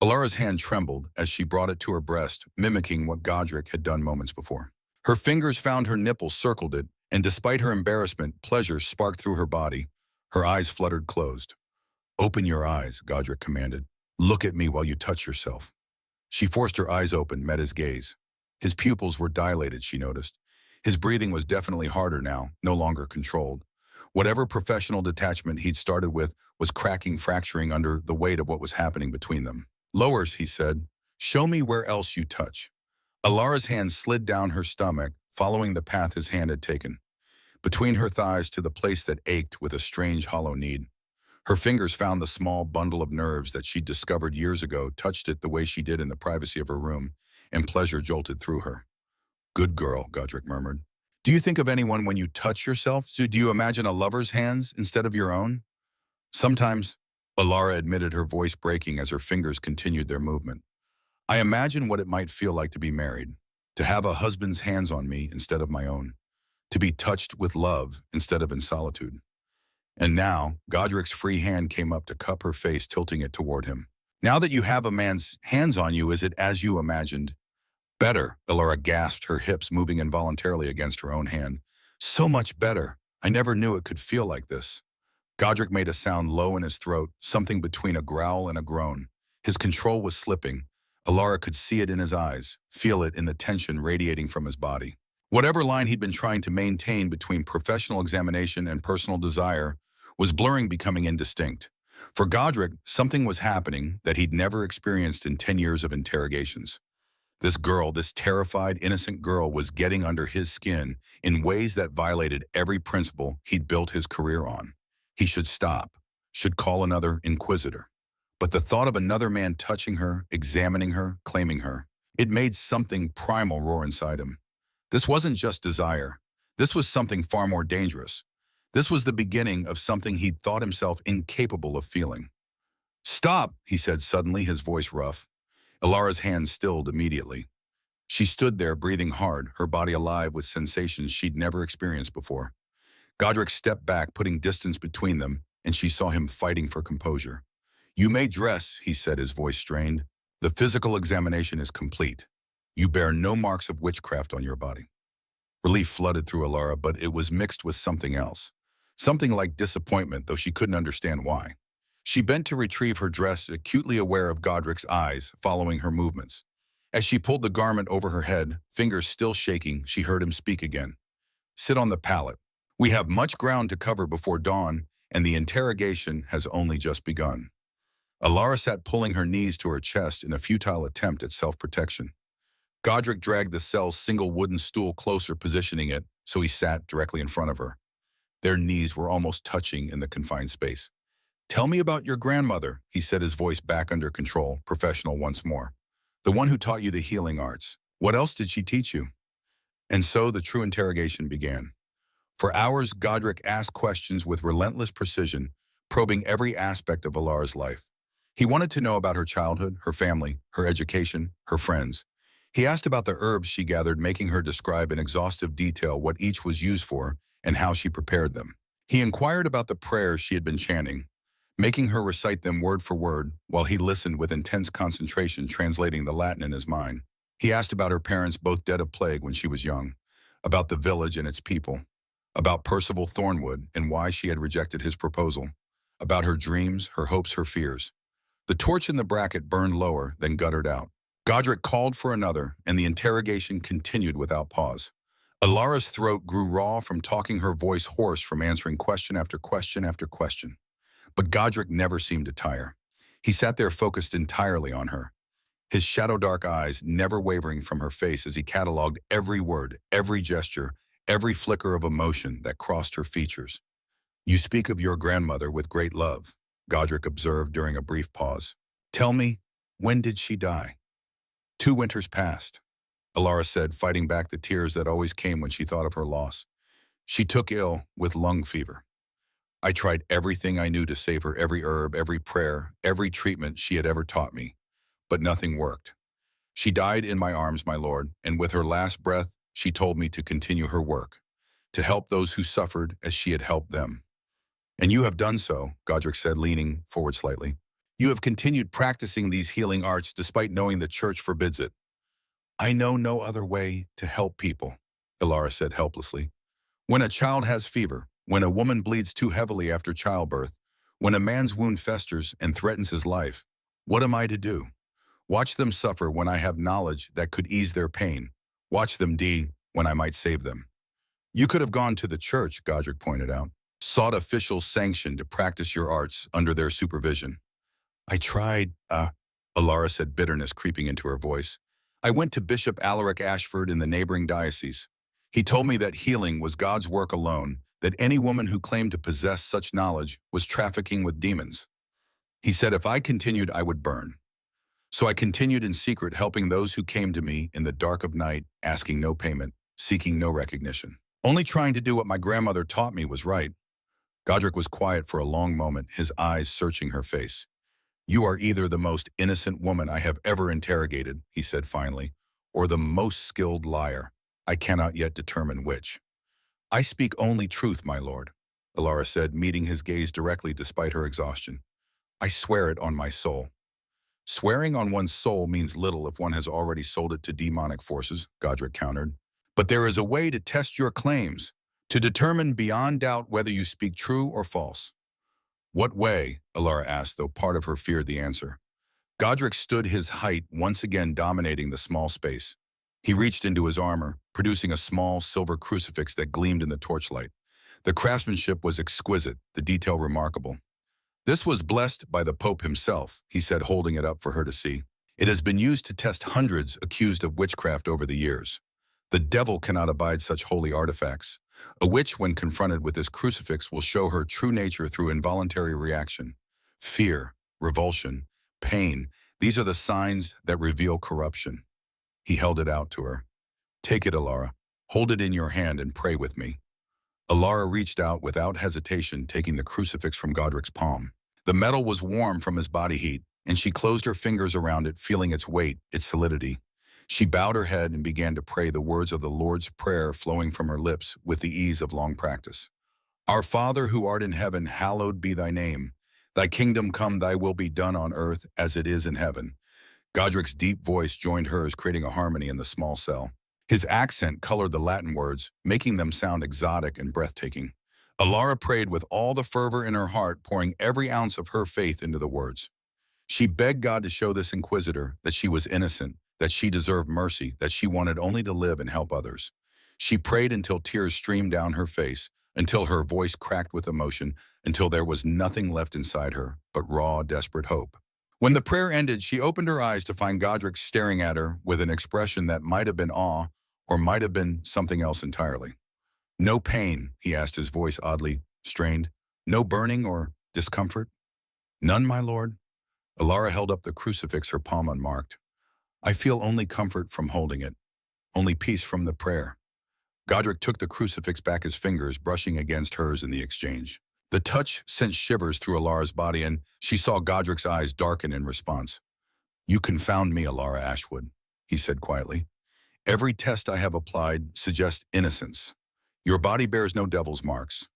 Alara's hand trembled as she brought it to her breast, mimicking what Godric had done moments before. Her fingers found her nipple, circled it, and despite her embarrassment, pleasure sparked through her body. Her eyes fluttered closed. "Open your eyes," Godric commanded. "Look at me while you touch yourself." She forced her eyes open, met his gaze. His pupils were dilated, she noticed. His breathing was definitely harder now, no longer controlled. Whatever professional detachment he'd started with was cracking, fracturing under the weight of what was happening between them. "Lowers," he said. "Show me where else you touch." Alara's hand slid down her stomach, following the path his hand had taken, between her thighs to the place that ached with a strange hollow need. Her fingers found the small bundle of nerves that she'd discovered years ago, touched it the way she did in the privacy of her room, and pleasure jolted through her. "Good girl," Godric murmured. "Do you think of anyone when you touch yourself? So do you imagine a lover's hands instead of your own?" "Sometimes," Alara admitted, her voice breaking as her fingers continued their movement. "I imagine what it might feel like to be married, to have a husband's hands on me instead of my own, to be touched with love instead of in solitude." And now, Godric's free hand came up to cup her face, tilting it toward him. "Now that you have a man's hands on you, is it as you imagined?" "Better," Alara gasped, her hips moving involuntarily against her own hand. "So much better. I never knew it could feel like this." Godric made a sound low in his throat, something between a growl and a groan. His control was slipping. Alara could see it in his eyes, feel it in the tension radiating from his body. Whatever line he'd been trying to maintain between professional examination and personal desire was blurring, becoming indistinct. For Godric, something was happening that he'd never experienced in 10 years of interrogations. This girl, this terrified, innocent girl, was getting under his skin in ways that violated every principle he'd built his career on. He should stop, should call another inquisitor. But the thought of another man touching her, examining her, claiming her, it made something primal roar inside him. This wasn't just desire. This was something far more dangerous. This was the beginning of something he'd thought himself incapable of feeling. "Stop," he said suddenly, his voice rough. Alara's hand stilled immediately. She stood there, breathing hard, her body alive with sensations she'd never experienced before. Godric stepped back, putting distance between them, and she saw him fighting for composure. "You may dress," he said, his voice strained. "The physical examination is complete. You bear no marks of witchcraft on your body." Relief flooded through Alara, but it was mixed with something else. Something like disappointment, though she couldn't understand why. She bent to retrieve her dress, acutely aware of Godric's eyes following her movements. As she pulled the garment over her head, fingers still shaking, she heard him speak again. "Sit on the pallet. We have much ground to cover before dawn, and the interrogation has only just begun." Alara sat pulling her knees to her chest in a futile attempt at self-protection. Godric dragged the cell's single wooden stool closer, positioning it so he sat directly in front of her. Their knees were almost touching in the confined space. "Tell me about your grandmother," he said, his voice back under control, professional once more. "The one who taught you the healing arts. What else did she teach you?" And so the true interrogation began. For hours, Godric asked questions with relentless precision, probing every aspect of Alara's life. He wanted to know about her childhood, her family, her education, her friends. He asked about the herbs she gathered, making her describe in exhaustive detail what each was used for and how she prepared them. He inquired about the prayers she had been chanting, making her recite them word for word, while he listened with intense concentration, translating the Latin in his mind. He asked about her parents, both dead of plague when she was young, about the village and its people, about Percival Thornwood and why she had rejected his proposal, about her dreams, her hopes, her fears. The torch in the bracket burned lower, then guttered out. Godric called for another, and the interrogation continued without pause. Alara's throat grew raw from talking, her voice hoarse from answering question after question after question. But Godric never seemed to tire. He sat there focused entirely on her, his shadow-dark eyes never wavering from her face as he cataloged every word, every gesture, every flicker of emotion that crossed her features. "You speak of your grandmother with great love," Godric observed during a brief pause. "Tell me, when did she die?" "2 winters passed," Alara said, fighting back the tears that always came when she thought of her loss. "She took ill with lung fever. I tried everything I knew to save her, every herb, every prayer, every treatment she had ever taught me, but nothing worked. She died in my arms, my lord, and with her last breath, she told me to continue her work, to help those who suffered as she had helped them." "And you have done so," Godric said, leaning forward slightly. "You have continued practicing these healing arts despite knowing the church forbids it." "I know no other way to help people," Alara said helplessly. "When a child has fever, when a woman bleeds too heavily after childbirth, when a man's wound festers and threatens his life, what am I to do? Watch them suffer when I have knowledge that could ease their pain. Watch them die when I might save them." "You could have gone to the church," Godric pointed out, "sought official sanction to practice your arts under their supervision." "I tried, Alara said, bitterness creeping into her voice. "I went to Bishop Alaric Ashford in the neighboring diocese. He told me that healing was God's work alone, that any woman who claimed to possess such knowledge was trafficking with demons. He said if I continued, I would burn. So I continued in secret, helping those who came to me in the dark of night, asking no payment, seeking no recognition. Only trying to do what my grandmother taught me was right." Godric was quiet for a long moment, his eyes searching her face. "You are either the most innocent woman I have ever interrogated," he said finally, "or the most skilled liar. I cannot yet determine which." "I speak only truth, my lord," Alara said, meeting his gaze directly despite her exhaustion. "I swear it on my soul." "Swearing on one's soul means little if one has already sold it to demonic forces," Godric countered. "But there is a way to test your claims, to determine beyond doubt whether you speak true or false." "What way?" Alara asked, though part of her feared the answer. Godric stood, his height once again dominating the small space. He reached into his armor, producing a small silver crucifix that gleamed in the torchlight. The craftsmanship was exquisite, the detail remarkable. "This was blessed by the Pope himself," he said, holding it up for her to see. "It has been used to test hundreds accused of witchcraft over the years. The devil cannot abide such holy artifacts. A witch, when confronted with this crucifix, will show her true nature through involuntary reaction. Fear, revulsion, pain, these are the signs that reveal corruption." He held it out to her. "Take it, Alara. Hold it in your hand and pray with me." Alara reached out without hesitation, taking the crucifix from Godric's palm. The metal was warm from his body heat, and she closed her fingers around it, feeling its weight, its solidity. She bowed her head and began to pray, the words of the Lord's Prayer flowing from her lips with the ease of long practice. Our Father who art in heaven, hallowed be thy name. Thy kingdom come, thy will be done on earth as it is in heaven. Godric's deep voice joined hers, creating a harmony in the small cell. His accent colored the Latin words, making them sound exotic and breathtaking. Alara prayed with all the fervor in her heart, pouring every ounce of her faith into the words. She begged God to show this inquisitor that she was innocent, that she deserved mercy, that she wanted only to live and help others. She prayed until tears streamed down her face, until her voice cracked with emotion, until there was nothing left inside her but raw, desperate hope. When the prayer ended, she opened her eyes to find Godric staring at her with an expression that might have been awe or might have been something else entirely. No pain, he asked, his voice oddly strained. No burning or discomfort? None, my lord? Alara held up the crucifix, her palm unmarked. I feel only comfort from holding it, only peace from the prayer. Godric took the crucifix back, his fingers brushing against hers in the exchange. The touch sent shivers through Alara's body, and she saw Godric's eyes darken in response. You confound me, Alara Ashwood, he said quietly. Every test I have applied suggests innocence. Your body bears no devil's marks.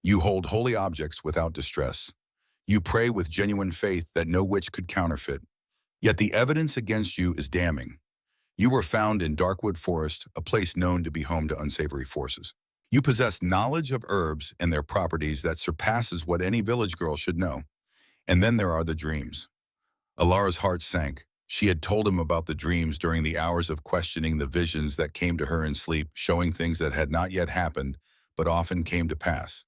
You hold holy objects without distress. You pray with genuine faith that no witch could counterfeit. Yet the evidence against you is damning. You were found in Darkwood Forest, a place known to be home to unsavory forces. You possess knowledge of herbs and their properties that surpasses what any village girl should know. And then there are the dreams. Alara's heart sank. She had told him about the dreams during the hours of questioning, the visions that came to her in sleep, showing things that had not yet happened, but often came to pass.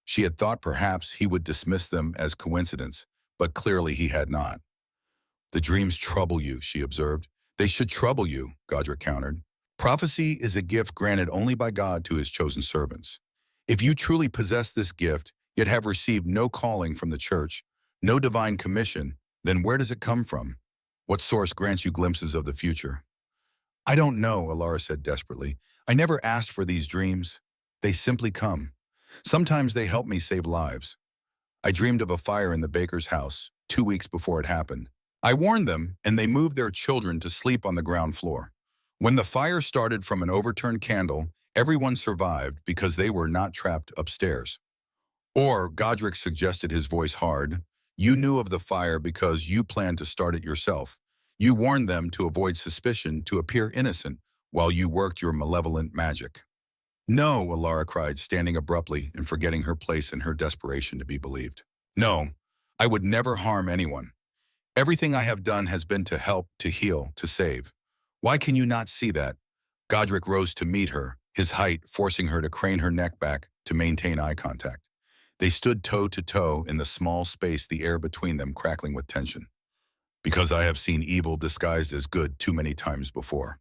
She had thought perhaps he would dismiss them as coincidence, but clearly he had not. The dreams trouble you, she observed. They should trouble you, Godric countered. Prophecy is a gift granted only by God to his chosen servants. If you truly possess this gift, yet have received no calling from the church, no divine commission, then where does it come from? What source grants you glimpses of the future? I don't know, Alara said desperately. I never asked for these dreams. They simply come. Sometimes they help me save lives. I dreamed of a fire in the baker's house 2 weeks before it happened. I warned them, and they moved their children to sleep on the ground floor. When the fire started from an overturned candle, everyone survived because they were not trapped upstairs. Or, Godric suggested, his voice hard, you knew of the fire because you planned to start it yourself. You warned them to avoid suspicion, to appear innocent, while you worked your malevolent magic. No, Alara cried, standing abruptly and forgetting her place in her desperation to be believed. No, I would never harm anyone. Everything I have done has been to help, to heal, to save. Why can you not see that? Godric rose to meet her, his height forcing her to crane her neck back to maintain eye contact. They stood toe to toe in the small space, the air between them crackling with tension. Because I have seen evil disguised as good too many times before,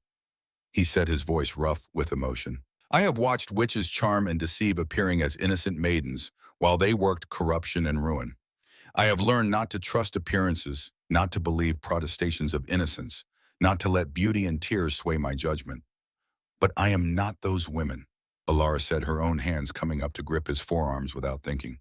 he said, his voice rough with emotion. I have watched witches charm and deceive, appearing as innocent maidens, while they worked corruption and ruin. I have learned not to trust appearances, not to believe protestations of innocence, not to let beauty and tears sway my judgment. But I am not those women, Alara said, her own hands coming up to grip his forearms without thinking.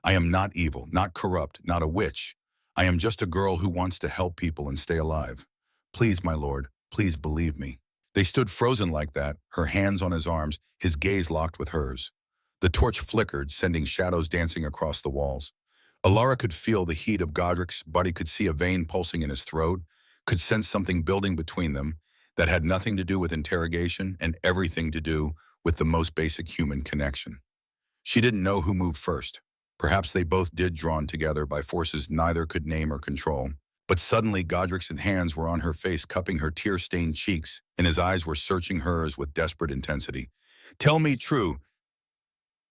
I am not evil, not corrupt, not a witch. I am just a girl who wants to help people and stay alive. Please, my lord, please believe me. They stood frozen like that, her hands on his arms, his gaze locked with hers. The torch flickered, sending shadows dancing across the walls. Alara could feel the heat of Godric's body, could see a vein pulsing in his throat, could sense something building between them that had nothing to do with interrogation and everything to do with the most basic human connection. She didn't know who moved first. Perhaps they both did, drawn together by forces neither could name or control. But suddenly Godric's hands were on her face, cupping her tear-stained cheeks, and his eyes were searching hers with desperate intensity. Tell me true,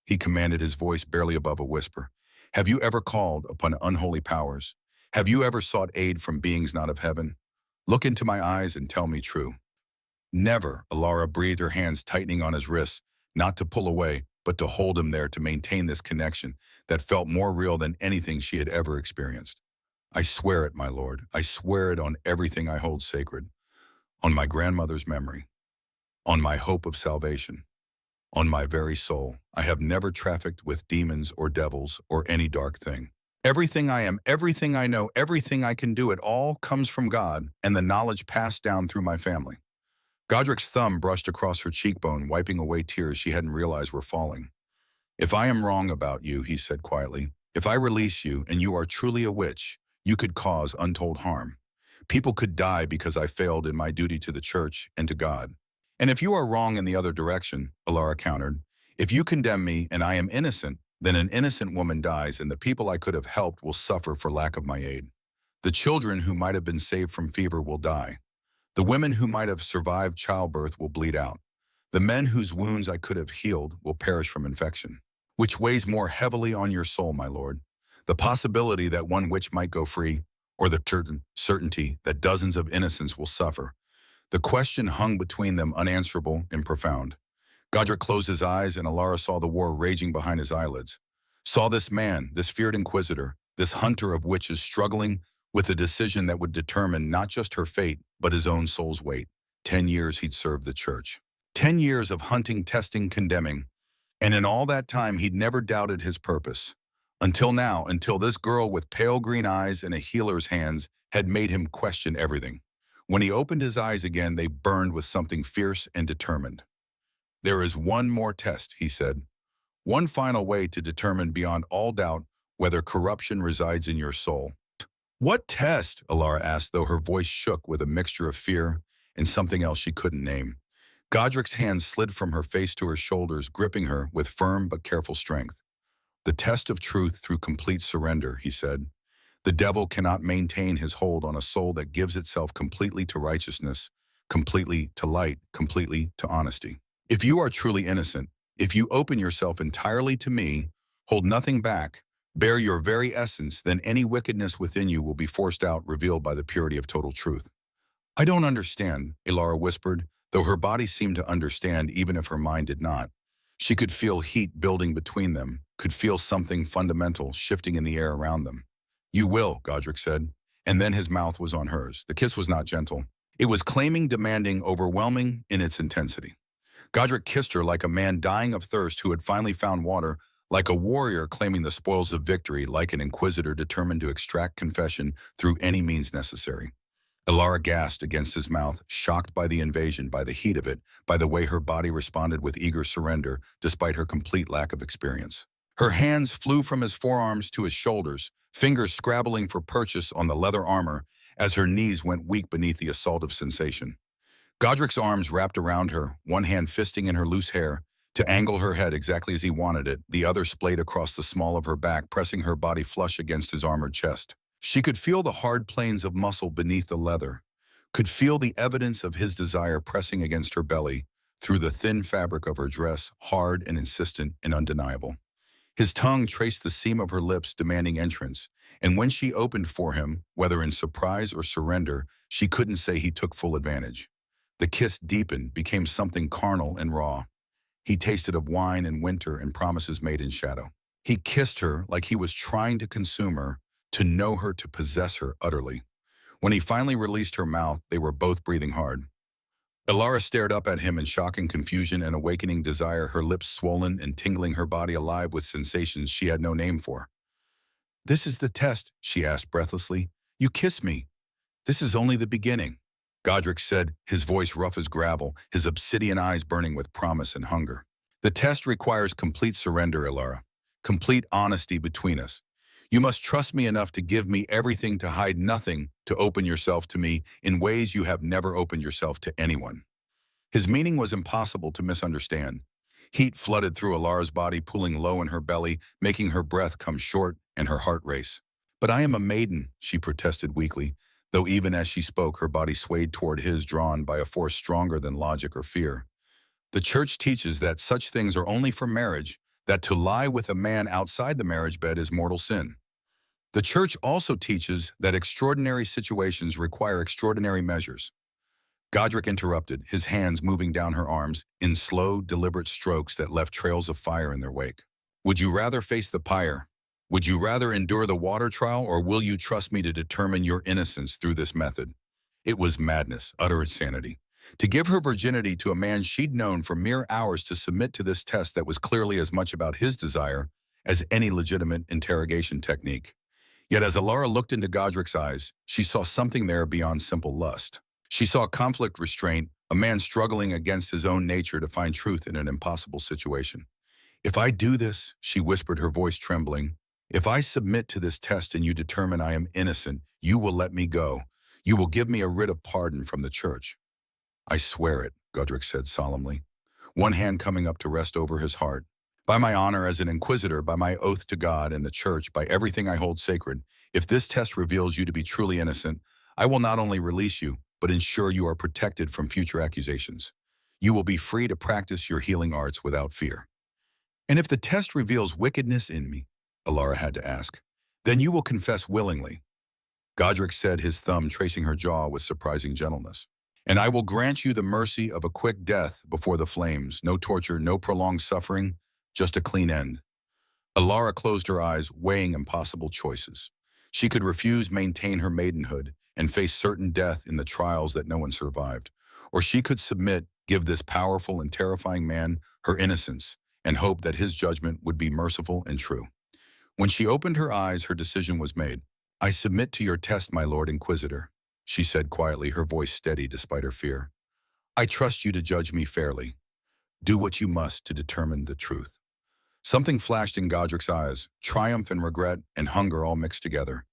he commanded, his voice barely above a whisper. Have you ever called upon unholy powers? Have you ever sought aid from beings not of heaven? Look into my eyes and tell me true. Never, Alara breathed, her hands tightening on his wrists, not to pull away, but to hold him there, to maintain this connection that felt more real than anything she had ever experienced. I swear it, my lord. I swear it on everything I hold sacred, on my grandmother's memory, on my hope of salvation, on my very soul. I have never trafficked with demons or devils or any dark thing. Everything I am, everything I know, everything I can do, it all comes from God and the knowledge passed down through my family. Godric's thumb brushed across her cheekbone, wiping away tears she hadn't realized were falling. "If I am wrong about you," he said quietly, "if I release you and you are truly a witch, you could cause untold harm. People could die because I failed in my duty to the church and to God. And if you are wrong in the other direction," Alara countered, "if you condemn me and I am innocent, then an innocent woman dies and the people I could have helped will suffer for lack of my aid. The children who might have been saved from fever will die. The women who might have survived childbirth will bleed out. The men whose wounds I could have healed will perish from infection. Which weighs more heavily on your soul, my lord? The possibility that one witch might go free, or the certainty that dozens of innocents will suffer?" The question hung between them, unanswerable and profound. Godric closed his eyes, and Alara saw the war raging behind his eyelids. Saw this man, this feared inquisitor, this hunter of witches, struggling with a decision that would determine not just her fate, but his own soul's weight. 10 years he'd served the church. 10 years of hunting, testing, condemning. And in all that time, he'd never doubted his purpose. Until now, until this girl with pale green eyes and a healer's hands had made him question everything. When he opened his eyes again, they burned with something fierce and determined. "There is one more test," he said. "One final way to determine beyond all doubt whether corruption resides in your soul." "What test?" Alara asked, though her voice shook with a mixture of fear and something else she couldn't name. Godric's hands slid from her face to her shoulders, gripping her with firm but careful strength. "The test of truth through complete surrender," he said. "The devil cannot maintain his hold on a soul that gives itself completely to righteousness, completely to light, completely to honesty. If you are truly innocent, if you open yourself entirely to me, hold nothing back, bear your very essence, then any wickedness within you will be forced out, revealed by the purity of total truth." "I don't understand," Alara whispered, though her body seemed to understand even if her mind did not. She could feel heat building between them, could feel something fundamental shifting in the air around them. "You will," Godric said, and then his mouth was on hers. The kiss was not gentle. It was claiming, demanding, overwhelming in its intensity. Godric kissed her like a man dying of thirst who had finally found water, like a warrior claiming the spoils of victory, like an inquisitor determined to extract confession through any means necessary. Alara gasped against his mouth, shocked by the invasion, by the heat of it, by the way her body responded with eager surrender, despite her complete lack of experience. Her hands flew from his forearms to his shoulders, fingers scrabbling for purchase on the leather armor as her knees went weak beneath the assault of sensation. Godric's arms wrapped around her, one hand fisting in her loose hair, to angle her head exactly as he wanted it, the other splayed across the small of her back, pressing her body flush against his armored chest. She could feel the hard planes of muscle beneath the leather, could feel the evidence of his desire pressing against her belly, through the thin fabric of her dress, hard and insistent and undeniable. His tongue traced the seam of her lips, demanding entrance, and when she opened for him, whether in surprise or surrender, she couldn't say he took full advantage. The kiss deepened, became something carnal and raw. He tasted of wine and winter and promises made in shadow. He kissed her like he was trying to consume her, to know her, to possess her utterly. When he finally released her mouth, they were both breathing hard. Alara stared up at him in shock and confusion and awakening desire, her lips swollen and tingling, her body alive with sensations she had no name for. "This is the test," she asked breathlessly. "You kiss me. This is only the beginning." Godric said, his voice rough as gravel, his obsidian eyes burning with promise and hunger. "The test requires complete surrender, Alara. Complete honesty between us. You must trust me enough to give me everything, to hide nothing, to open yourself to me in ways you have never opened yourself to anyone." His meaning was impossible to misunderstand. Heat flooded through Alara's body, pooling low in her belly, making her breath come short and her heart race. "But I am a maiden," she protested weakly, though even as she spoke, her body swayed toward his, drawn by a force stronger than logic or fear. "The church teaches that such things are only for marriage, that to lie with a man outside the marriage bed is mortal sin. The church also teaches that extraordinary situations require extraordinary measures." Godric interrupted, his hands moving down her arms in slow, deliberate strokes that left trails of fire in their wake. "Would you rather face the pyre? Would you rather endure the water trial, or will you trust me to determine your innocence through this method?" It was madness, utter insanity. To give her virginity to a man she'd known for mere hours, to submit to this test that was clearly as much about his desire as any legitimate interrogation technique. Yet as Alara looked into Godric's eyes, she saw something there beyond simple lust. She saw conflict, restraint, a man struggling against his own nature to find truth in an impossible situation. "If I do this," she whispered, her voice trembling, "if I submit to this test and you determine I am innocent, you will let me go. You will give me a writ of pardon from the church." "I swear it," Godric said solemnly, one hand coming up to rest over his heart. "By my honor as an inquisitor, by my oath to God and the church, by everything I hold sacred, if this test reveals you to be truly innocent, I will not only release you, but ensure you are protected from future accusations. You will be free to practice your healing arts without fear." "And if the test reveals wickedness in me," Alara had to ask, "then you will confess willingly." Godric said, his thumb tracing her jaw with surprising gentleness. "And I will grant you the mercy of a quick death before the flames. No torture, no prolonged suffering, just a clean end." Alara closed her eyes, weighing impossible choices. She could refuse maintain her maidenhood and face certain death in the trials that no one survived. Or she could submit, give this powerful and terrifying man her innocence, and hope that his judgment would be merciful and true. When she opened her eyes, her decision was made. "I submit to your test, my Lord Inquisitor," she said quietly, her voice steady despite her fear. "I trust you to judge me fairly. Do what you must to determine the truth." Something flashed in Godric's eyes, triumph and regret and hunger all mixed together.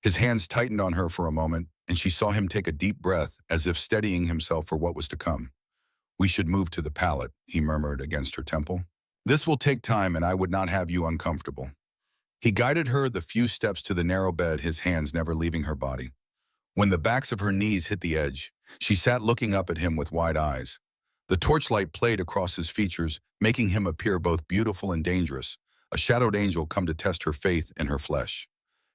His hands tightened on her for a moment, and she saw him take a deep breath as if steadying himself for what was to come. "We should move to the pallet," he murmured against her temple. "This will take time, and I would not have you uncomfortable." He guided her the few steps to the narrow bed, his hands never leaving her body. When the backs of her knees hit the edge, she sat looking up at him with wide eyes. The torchlight played across his features, making him appear both beautiful and dangerous, a shadowed angel come to test her faith in her flesh.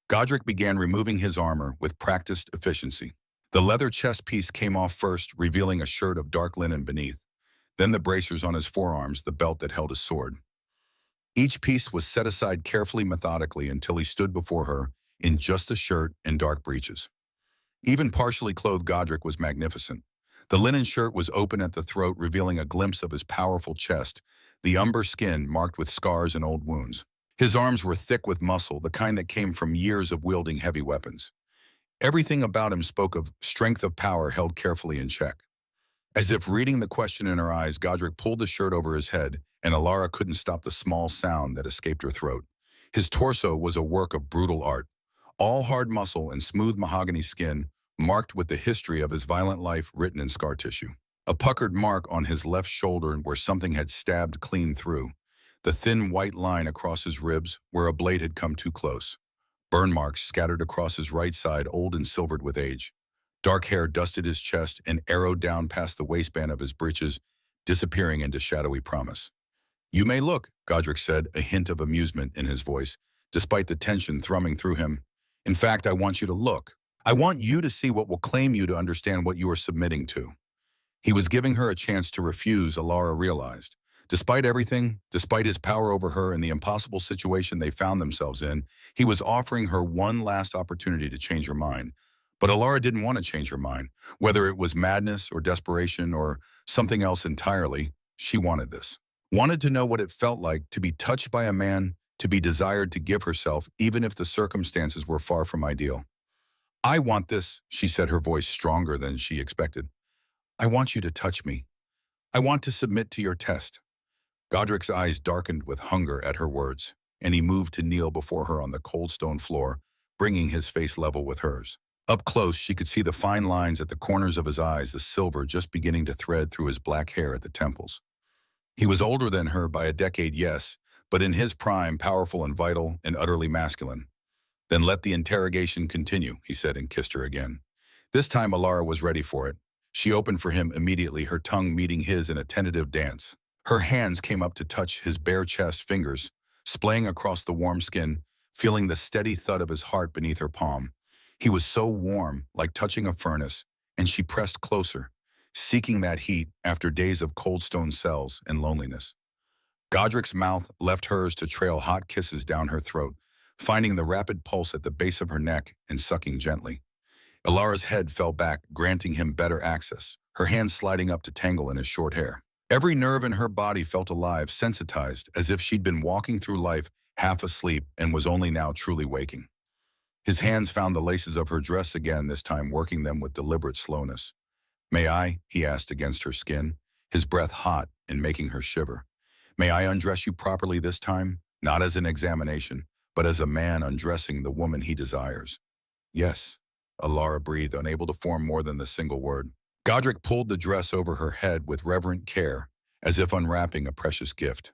Godric began removing his armor with practiced efficiency. The leather chest piece came off first, revealing a shirt of dark linen beneath. Then the bracers on his forearms, the belt that held his sword. Each piece was set aside carefully, methodically, until he stood before her in just a shirt and dark breeches. Even partially clothed Godric was magnificent. The linen shirt was open at the throat, revealing a glimpse of his powerful chest, the umber skin marked with scars and old wounds. His arms were thick with muscle, the kind that came from years of wielding heavy weapons. Everything about him spoke of strength of power held carefully in check. As if reading the question in her eyes, Godric pulled the shirt over his head, and Alara couldn't stop the small sound that escaped her throat. His torso was a work of brutal art, all hard muscle and smooth mahogany skin, marked with the history of his violent life written in scar tissue. A puckered mark on his left shoulder where something had stabbed clean through. The thin white line across his ribs where a blade had come too close. Burn marks scattered across his right side, old and silvered with age. Dark hair dusted his chest and arrowed down past the waistband of his breeches, disappearing into shadowy promise. "You may look," Godric said, a hint of amusement in his voice, despite the tension thrumming through him. "In fact, I want you to look. I want you to see what will claim you, to understand what you are submitting to." He was giving her a chance to refuse, Alara realized. Despite everything, despite his power over her and the impossible situation they found themselves in, he was offering her one last opportunity to change her mind. But Alara didn't want to change her mind. Whether it was madness or desperation or something else entirely, she wanted this. Wanted to know what it felt like to be touched by a man, to be desired to give herself, even if the circumstances were far from ideal. "I want this," she said, her voice stronger than she expected. "I want you to touch me. I want to submit to your test." Godric's eyes darkened with hunger at her words, and he moved to kneel before her on the cold stone floor, bringing his face level with hers. Up close, she could see the fine lines at the corners of his eyes, the silver just beginning to thread through his black hair at the temples. He was older than her by a decade, yes, but in his prime, powerful and vital and utterly masculine. "Then let the interrogation continue," he said, and kissed her again. This time Alara was ready for it. She opened for him immediately, her tongue meeting his in a tentative dance. Her hands came up to touch his bare chest, fingers splaying across the warm skin, feeling the steady thud of his heart beneath her palm. He was so warm, like touching a furnace, and she pressed closer, seeking that heat after days of cold stone cells and loneliness. Godric's mouth left hers to trail hot kisses down her throat, finding the rapid pulse at the base of her neck and sucking gently. Alara's head fell back, granting him better access, her hands sliding up to tangle in his short hair. Every nerve in her body felt alive, sensitized, as if she'd been walking through life half asleep and was only now truly waking. His hands found the laces of her dress again, this time working them with deliberate slowness. "May I?" he asked against her skin, his breath hot and making her shiver. May I undress you properly this time, not as an examination, but as a man undressing the woman he desires? Yes, Alara breathed, unable to form more than the single word. Godric pulled the dress over her head with reverent care, as if unwrapping a precious gift.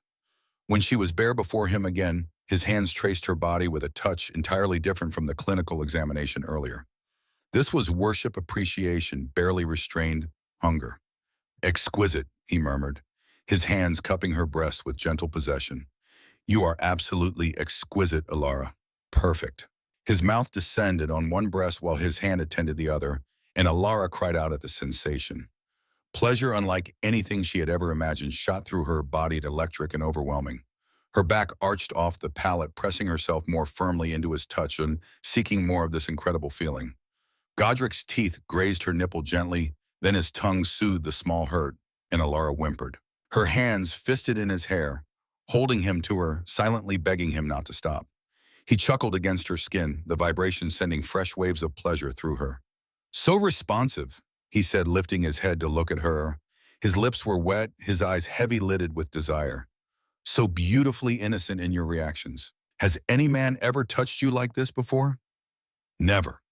When she was bare before him again, his hands traced her body with a touch entirely different from the clinical examination earlier. This was worship appreciation, barely restrained hunger. Exquisite, he murmured, his hands cupping her breast with gentle possession. You are absolutely exquisite, Alara. Perfect. His mouth descended on one breast while his hand attended the other, and Alara cried out at the sensation. Pleasure unlike anything she had ever imagined shot through her, body electric and overwhelming. Her back arched off the pallet, pressing herself more firmly into his touch and seeking more of this incredible feeling. Godric's teeth grazed her nipple gently, then his tongue soothed the small hurt, and Alara whimpered. Her hands fisted in his hair, holding him to her, silently begging him not to stop. He chuckled against her skin, the vibration sending fresh waves of pleasure through her. So responsive, he said, lifting his head to look at her. His lips were wet, his eyes heavy-lidded with desire. So beautifully innocent in your reactions. Has any man ever touched you like this before? Never.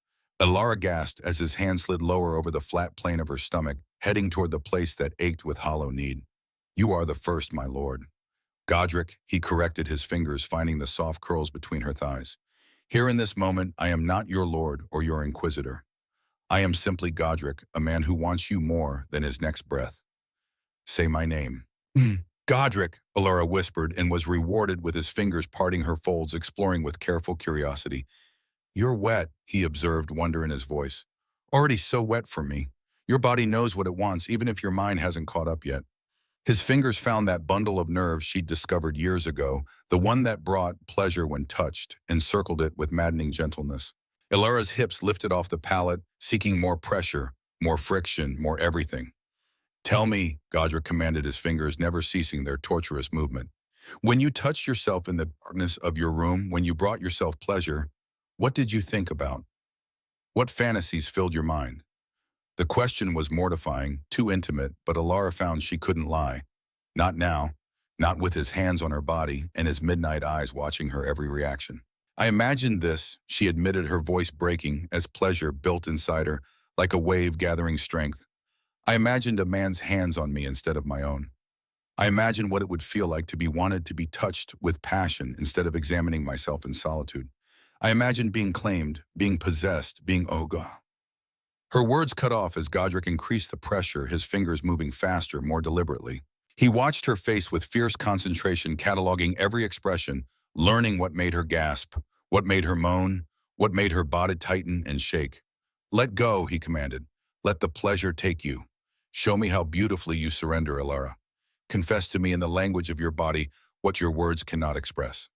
Alara gasped as his hand slid lower over the flat plane of her stomach, heading toward the place that ached with hollow need. You are the first, my lord. Godric, he corrected, his fingers finding the soft curls between her thighs. Here in this moment, I am not your lord or your inquisitor. I am simply Godric, a man who wants you more than his next breath. Say my name. Godric, Alara whispered and was rewarded with his fingers parting her folds, exploring with careful curiosity. You're wet, he observed, wonder in his voice. Already so wet for me. Your body knows what it wants, even if your mind hasn't caught up yet. His fingers found that bundle of nerves she'd discovered years ago, the one that brought pleasure when touched, and circled it with maddening gentleness. Alara's hips lifted off the pallet, seeking more pressure, more friction, more everything. Tell me, Godric commanded, his fingers never ceasing their torturous movement. When you touched yourself in the darkness of your room, when you brought yourself pleasure, what did you think about? What fantasies filled your mind? The question was mortifying, too intimate, but Alara found she couldn't lie. Not now, not with his hands on her body and his midnight eyes watching her every reaction. I imagined this, she admitted, her voice breaking as pleasure built inside her, like a wave gathering strength. I imagined a man's hands on me instead of my own. I imagined what it would feel like to be wanted, to be touched with passion instead of examining myself in solitude. I imagined being claimed, being possessed, being Oga. Her words cut off as Godric increased the pressure, his fingers moving faster, more deliberately. He watched her face with fierce concentration, cataloging every expression, learning what made her gasp, what made her moan, what made her body tighten and shake. Let go, he commanded. Let the pleasure take you. Show me how beautifully you surrender, Alara. Confess to me in the language of your body what your words cannot express.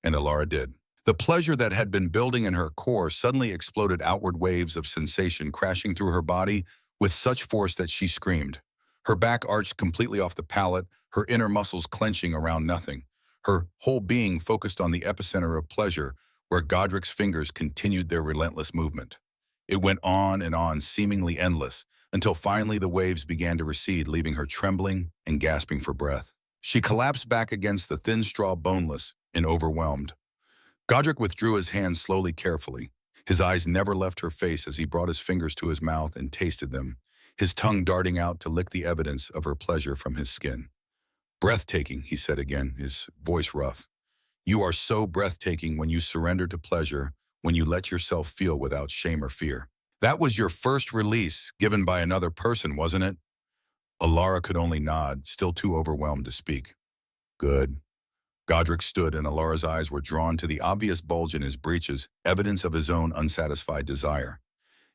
And Alara did. The pleasure that had been building in her core suddenly exploded, outward waves of sensation crashing through her body with such force that she screamed. Her back arched completely off the pallet, her inner muscles clenching around nothing, her whole being focused on the epicenter of pleasure, where Godric's fingers continued their relentless movement. It went on, seemingly endless, until finally the waves began to recede, leaving her trembling and gasping for breath. She collapsed back against the thin straw, boneless and overwhelmed. Godric withdrew his hands slowly, carefully. His eyes never left her face as he brought his fingers to his mouth and tasted them, his tongue darting out to lick the evidence of her pleasure from his skin. Breathtaking, he said again, his voice rough. You are so breathtaking when you surrender to pleasure, when you let yourself feel without shame or fear. That was your first release, given by another person, wasn't it? Alara could only nod, still too overwhelmed to speak. Good. Godric stood, and Alara's eyes were drawn to the obvious bulge in his breeches, evidence of his own unsatisfied desire.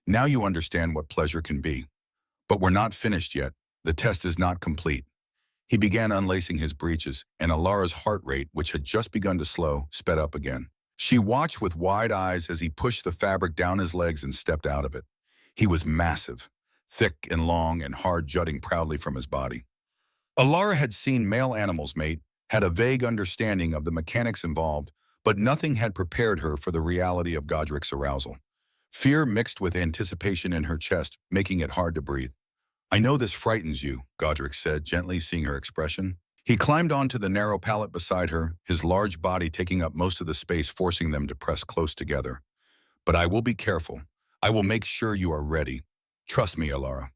Now you understand what pleasure can be. But we're not finished yet. The test is not complete. He began unlacing his breeches, and Alara's heart rate, which had just begun to slow, sped up again. She watched with wide eyes as he pushed the fabric down his legs and stepped out of it. He was massive, thick and long and hard, jutting proudly from his body. Alara had seen male animals mate, had a vague understanding of the mechanics involved, but nothing had prepared her for the reality of Godric's arousal. Fear mixed with anticipation in her chest, making it hard to breathe. I know this frightens you, Godric said, gently, seeing her expression. He climbed onto the narrow pallet beside her, his large body taking up most of the space, forcing them to press close together. But I will be careful. I will make sure you are ready. Trust me, Alara.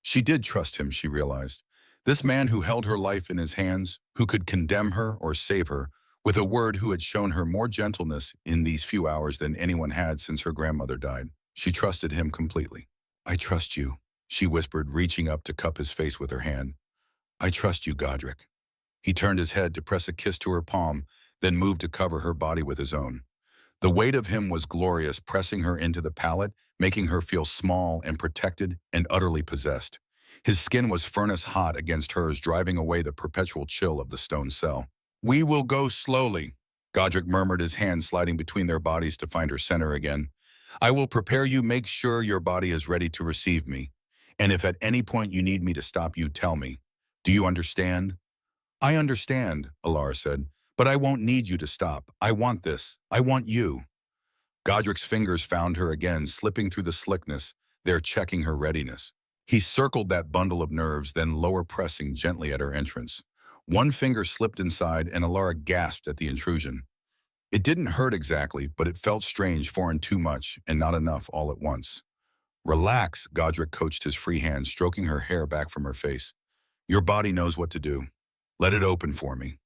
She did trust him, she realized. This man who held her life in his hands, who could condemn her or save her, with a word who had shown her more gentleness in these few hours than anyone had since her grandmother died. She trusted him completely. I trust you, she whispered, reaching up to cup his face with her hand. I trust you, Godric. He turned his head to press a kiss to her palm, then moved to cover her body with his own. The weight of him was glorious, pressing her into the pallet, making her feel small and protected and utterly possessed. His skin was furnace hot against hers, driving away the perpetual chill of the stone cell. We will go slowly, Godric murmured, his hand sliding between their bodies to find her center again. I will prepare you, make sure your body is ready to receive me. And if at any point you need me to stop you, tell me. Do you understand? I understand, Alara said, but I won't need you to stop. I want this. I want you. Godric's fingers found her again, slipping through the slickness, there checking her readiness. He circled that bundle of nerves, then lower pressing gently at her entrance. One finger slipped inside, and Alara gasped at the intrusion. It didn't hurt exactly, but it felt strange, foreign, too much, and not enough all at once. Relax, Godric coached, his free hand stroking her hair back from her face. Your body knows what to do. Let it open for me.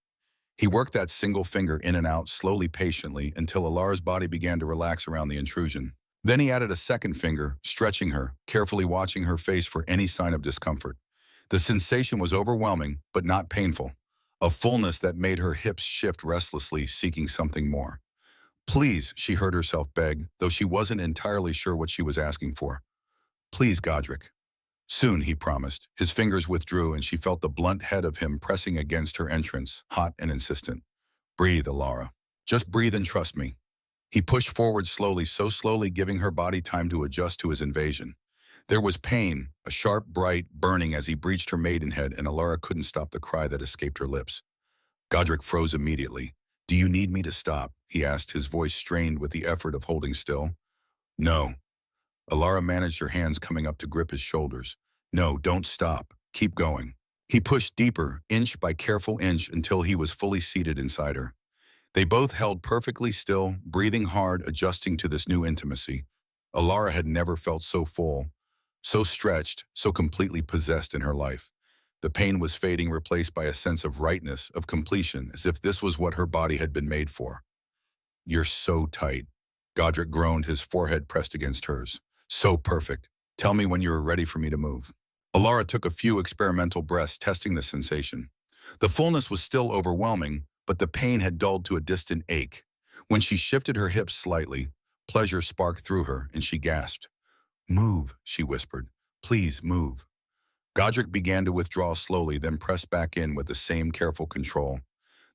He worked that single finger in and out, slowly, patiently, until Alara's body began to relax around the intrusion. Then he added a second finger, stretching her, carefully watching her face for any sign of discomfort. The sensation was overwhelming, but not painful. A fullness that made her hips shift restlessly, seeking something more. Please, she heard herself beg, though she wasn't entirely sure what she was asking for. Please, Godric. Soon, he promised. His fingers withdrew, and she felt the blunt head of him pressing against her entrance, hot and insistent. Breathe, Alara. Just breathe and trust me. He pushed forward slowly, so slowly, giving her body time to adjust to his invasion. There was pain, a sharp, bright burning as he breached her maidenhead, and Alara couldn't stop the cry that escaped her lips. Godric froze immediately. Do you need me to stop? He asked, his voice strained with the effort of holding still. No. Alara managed her hands coming up to grip his shoulders. No, don't stop. Keep going. He pushed deeper, inch by careful inch, until he was fully seated inside her. They both held perfectly still, breathing hard, adjusting to this new intimacy. Alara had never felt so full, so stretched, so completely possessed in her life. The pain was fading, replaced by a sense of rightness, of completion, as if this was what her body had been made for. You're so tight. Godric groaned, his forehead pressed against hers. So perfect. Tell me when you are ready for me to move. Alara took a few experimental breaths, testing the sensation. The fullness was still overwhelming, but the pain had dulled to a distant ache. When she shifted her hips slightly, pleasure sparked through her, and she gasped. Move, she whispered. Please move. Godric began to withdraw slowly, then pressed back in with the same careful control.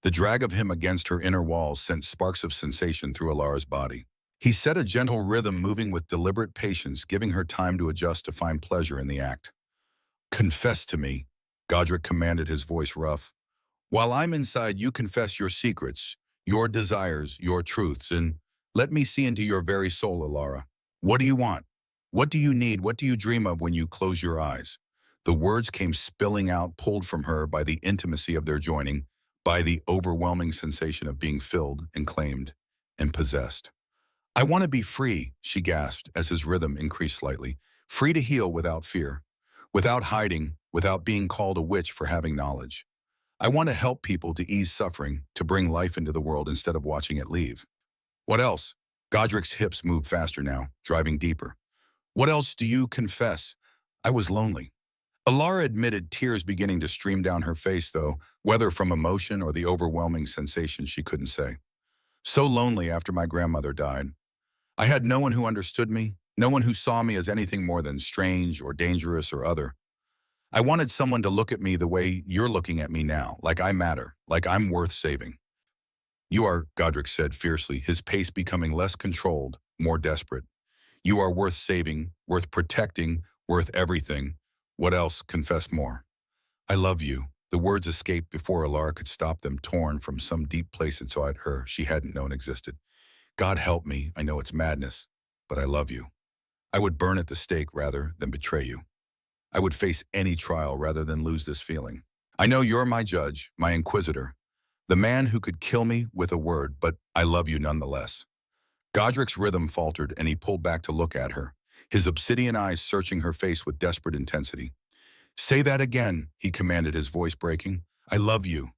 The drag of him against her inner walls sent sparks of sensation through Alara's body. He set a gentle rhythm, moving with deliberate patience, giving her time to adjust to find pleasure in the act. Confess to me, Godric commanded, his voice rough. While I'm inside, you confess your secrets, your desires, your truths, and let me see into your very soul, Alara. What do you want? What do you need? What do you dream of when you close your eyes? The words came spilling out, pulled from her by the intimacy of their joining, by the overwhelming sensation of being filled and claimed and possessed. I want to be free, she gasped as his rhythm increased slightly, free to heal without fear, without hiding, without being called a witch for having knowledge. I want to help people, to ease suffering, to bring life into the world instead of watching it leave. What else? Godric's hips moved faster now, driving deeper. What else do you confess? I was lonely. Alara admitted, tears beginning to stream down her face, though, whether from emotion or the overwhelming sensation she couldn't say. So lonely after my grandmother died. I had no one who understood me, no one who saw me as anything more than strange or dangerous or other. I wanted someone to look at me the way you're looking at me now, like I matter, like I'm worth saving. You are, Godric said fiercely, his pace becoming less controlled, more desperate. You are worth saving, worth protecting, worth everything. What else? Confess more. I love you. The words escaped before Alara could stop them, torn from some deep place inside her she hadn't known existed. God help me, I know it's madness, but I love you. I would burn at the stake rather than betray you. I would face any trial rather than lose this feeling. I know you're my judge, my inquisitor, the man who could kill me with a word, but I love you nonetheless. Godric's rhythm faltered and he pulled back to look at her, his obsidian eyes searching her face with desperate intensity. Say that again, he commanded, his voice breaking. I love you.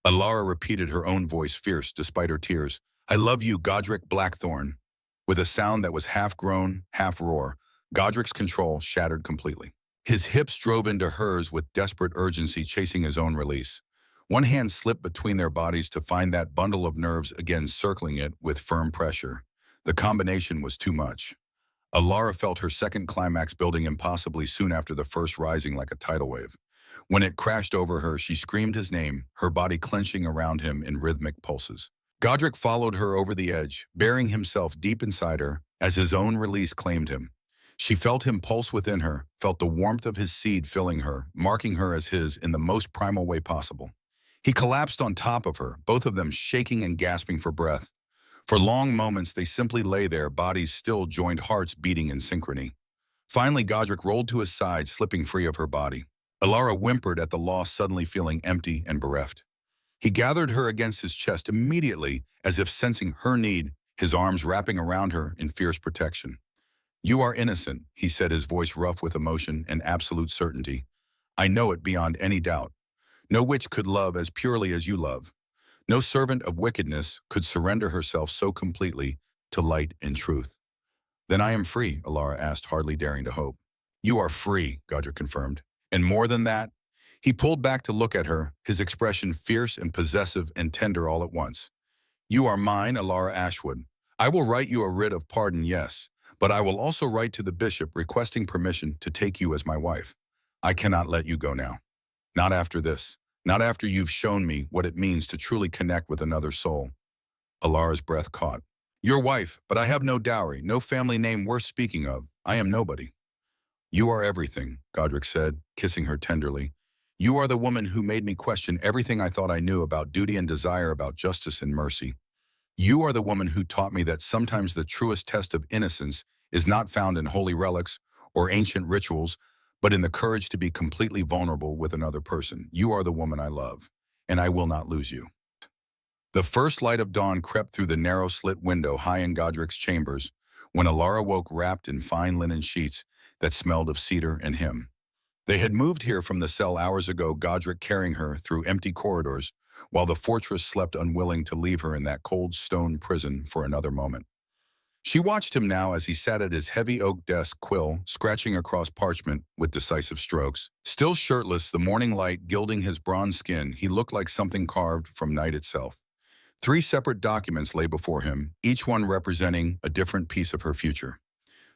Alara repeated, her own voice fierce despite her tears. I love you, Godric Blackthorn. With a sound that was half groan, half roar, Godric's control shattered completely. His hips drove into hers with desperate urgency, chasing his own release. One hand slipped between their bodies to find that bundle of nerves, again circling it with firm pressure. The combination was too much. Alara felt her second climax building impossibly soon after the first, rising like a tidal wave. When it crashed over her, she screamed his name, her body clenching around him in rhythmic pulses. Godric followed her over the edge, burying himself deep inside her as his own release claimed him. She felt him pulse within her, felt the warmth of his seed filling her, marking her as his in the most primal way possible. He collapsed on top of her, both of them shaking and gasping for breath. For long moments, they simply lay there, bodies still, joined hearts beating in synchrony. Finally, Godric rolled to his side, slipping free of her body. Alara whimpered at the loss, suddenly feeling empty and bereft. He gathered her against his chest immediately, as if sensing her need, his arms wrapping around her in fierce protection. You are innocent, he said, his voice rough with emotion and absolute certainty. I know it beyond any doubt. No witch could love as purely as you love. No servant of wickedness could surrender herself so completely to light and truth. Then I am free, Alara asked, hardly daring to hope. You are free, Godric confirmed. And more than that, he pulled back to look at her, his expression fierce and possessive and tender all at once. You are mine, Alara Ashwood. I will write you a writ of pardon, yes, but I will also write to the bishop requesting permission to take you as my wife. I cannot let you go now. Not after this. Not after you've shown me what it means to truly connect with another soul. Alara's breath caught. Your wife, but I have no dowry, no family name worth speaking of. I am nobody. You are everything, Godric said, kissing her tenderly. You are the woman who made me question everything I thought I knew about duty and desire, about justice and mercy. You are the woman who taught me that sometimes the truest test of innocence is not found in holy relics or ancient rituals, but in the courage to be completely vulnerable with another person. You are the woman I love, and I will not lose you. The first light of dawn crept through the narrow slit window high in Godric's chambers when Alara woke, wrapped in fine linen sheets that smelled of cedar and him. They had moved here from the cell hours ago, Godric carrying her through empty corridors, while the fortress slept, unwilling to leave her in that cold stone prison for another moment. She watched him now as he sat at his heavy oak desk, quill scratching across parchment with decisive strokes. Still shirtless, the morning light gilding his bronze skin, he looked like something carved from night itself. 3 separate documents lay before him, each one representing a different piece of her future.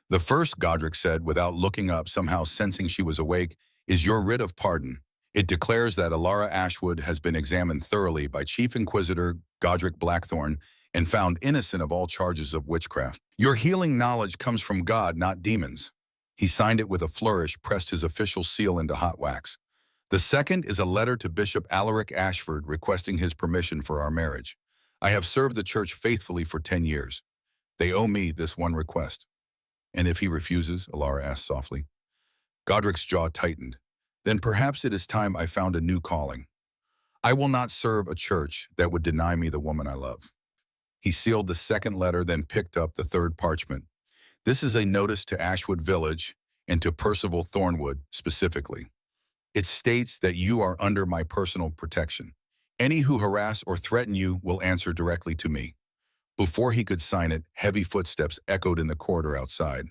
The first, Godric said without looking up, somehow sensing she was awake, is your writ of pardon. It declares that Alara Ashwood has been examined thoroughly by Chief Inquisitor Godric Blackthorn and found innocent of all charges of witchcraft. Your healing knowledge comes from God, not demons. He signed it with a flourish, pressed his official seal into hot wax. The second is a letter to Bishop Alaric Ashford requesting his permission for our marriage. I have served the church faithfully for 10 years. They owe me this one request. And if he refuses, Alara asked softly. Godric's jaw tightened. Then perhaps it is time I found a new calling. I will not serve a church that would deny me the woman I love. He sealed the second letter, then picked up the third parchment. This is a notice to Ashwood Village and to Percival Thornwood specifically. It states that you are under my personal protection. Any who harass or threaten you will answer directly to me. Before he could sign it, heavy footsteps echoed in the corridor outside.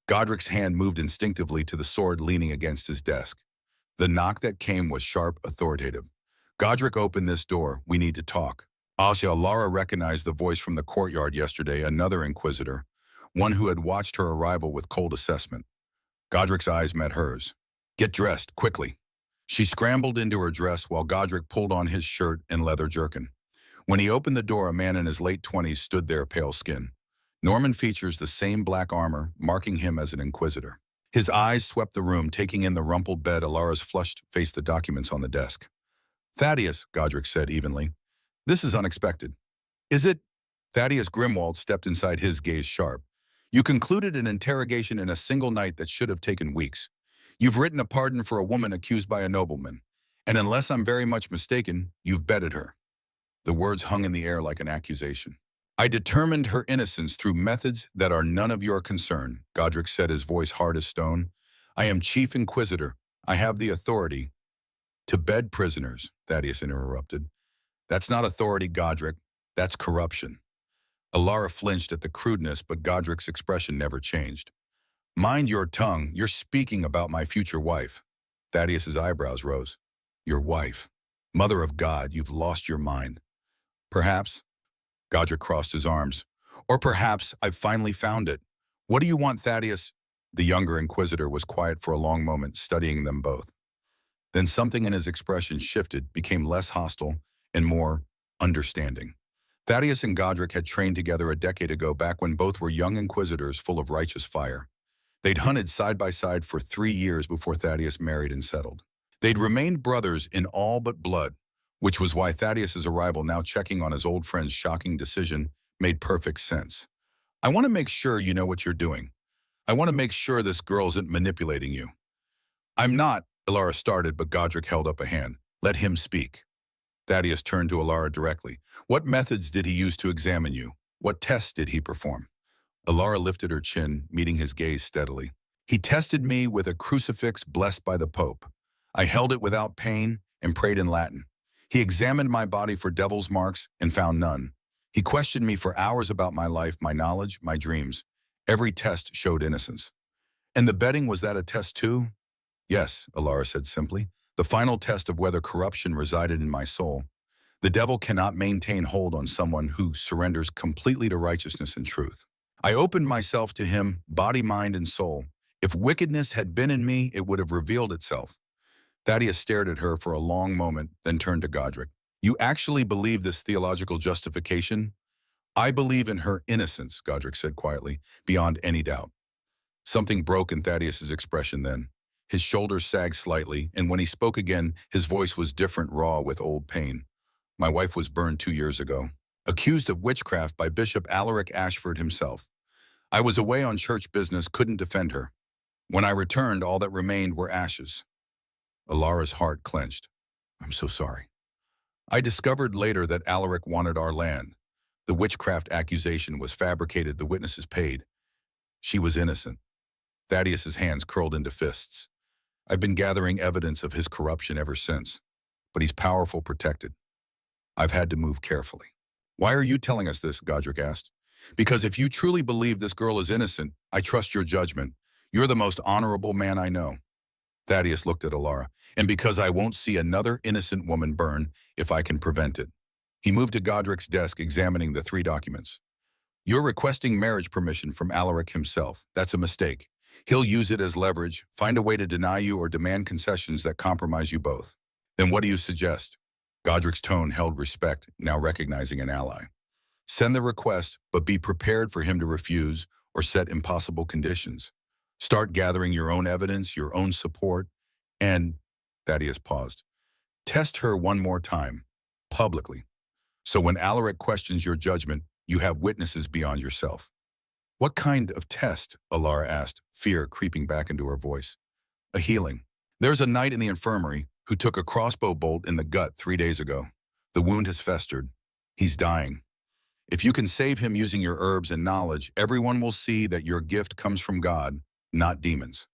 Godric's hand moved instinctively to the sword leaning against his desk. The knock that came was sharp, authoritative. Godric, open this door. We need to talk. Alara recognized the voice from the courtyard yesterday, another inquisitor, one who had watched her arrival with cold assessment. Godric's eyes met hers. Get dressed, quickly. She scrambled into her dress while Godric pulled on his shirt and leather jerkin. When he opened the door, a man in his late 20s stood there, pale skin. Norman features, the same black armor, marking him as an inquisitor. His eyes swept the room, taking in the rumpled bed, Alara's flushed face, the documents on the desk. Thaddeus, Godric said evenly. This is unexpected. Is it? Thaddeus Grimwald stepped inside, his gaze sharp. You concluded an interrogation in a single night that should have taken weeks. You've written a pardon for a woman accused by a nobleman. And unless I'm very much mistaken, you've betted her." The words hung in the air like an accusation. "I determined her innocence through methods that are none of your concern," Godric said, his voice hard as stone. "I am Chief Inquisitor. I have the authority to bed prisoners," Thaddeus interrupted. "That's not authority, Godric. That's corruption." Alara flinched at the crudeness, but Godric's expression never changed. "Mind your tongue. You're speaking about my future wife." Thaddeus's eyebrows rose. "Your wife. Mother of God, you've lost your mind." "Perhaps." Godric crossed his arms. "Or perhaps I've finally found it. What do you want, Thaddeus?" The younger Inquisitor was quiet for a long moment, studying them both. Then something in his expression shifted, became less hostile and more understanding. Thaddeus and Godric had trained together a decade ago, back when both were young Inquisitors full of righteous fire. They'd hunted side by side for 3 years before Thaddeus married and settled. They'd remained brothers in all but blood, which was why Thaddeus's arrival, now checking on his old friend's shocking decision, made perfect sense. "I want to make sure you know what you're doing. I want to make sure this girl isn't manipulating you." "I'm not," Alara started, but Godric held up a hand. "Let him speak." Thaddeus turned to Alara directly. "What methods did he use to examine you? What tests did he perform?" Alara lifted her chin, meeting his gaze steadily. "He tested me with a crucifix blessed by the Pope. I held it without pain and prayed in Latin. He examined my body for devil's marks and found none. He questioned me for hours about my life, my knowledge, my dreams. Every test showed innocence." "And the betting, was that a test too?" "Yes," Alara said simply. "The final test of whether corruption resided in my soul. The devil cannot maintain hold on someone who surrenders completely to righteousness and truth. I opened myself to him, body, mind, and soul. If wickedness had been in me, it would have revealed itself." Thaddeus stared at her for a long moment, then turned to Godric. "You actually believe this theological justification?" "I believe in her innocence," Godric said quietly, "beyond any doubt." Something broke in Thaddeus's expression then. His shoulders sagged slightly, and when he spoke again, his voice was different, raw with old pain. "My wife was burned 2 years ago, accused of witchcraft by Bishop Alaric Ashford himself. I was away on church business, couldn't defend her. When I returned, all that remained were ashes." Alara's heart clenched. "I'm so sorry. I discovered later that Alaric wanted our land. The witchcraft accusation was fabricated, the witnesses paid. She was innocent." Thaddeus's hands curled into fists. "I've been gathering evidence of his corruption ever since. But he's powerful, protected. I've had to move carefully." "Why are you telling us this?" Godric asked. "Because if you truly believe this girl is innocent, I trust your judgment. You're the most honorable man I know." Thaddeus looked at Alara. "And because I won't see another innocent woman burn if I can prevent it." He moved to Godric's desk, examining the 3 documents. "You're requesting marriage permission from Alaric himself. That's a mistake. He'll use it as leverage, find a way to deny you or demand concessions that compromise you both." "Then what do you suggest?" Godric's tone held respect, now recognizing an ally. "Send the request, but be prepared for him to refuse or set impossible conditions. Start gathering your own evidence, your own support, and," Thaddeus paused, "test her one more time, publicly. So when Alaric questions your judgment, you have witnesses beyond yourself." "What kind of test?" Alara asked, fear creeping back into her voice. "A healing. There's a knight in the infirmary who took a crossbow bolt in the gut 3 days ago. The wound has festered. He's dying. If you can save him using your herbs and knowledge, everyone will see that your gift comes from God, not demons."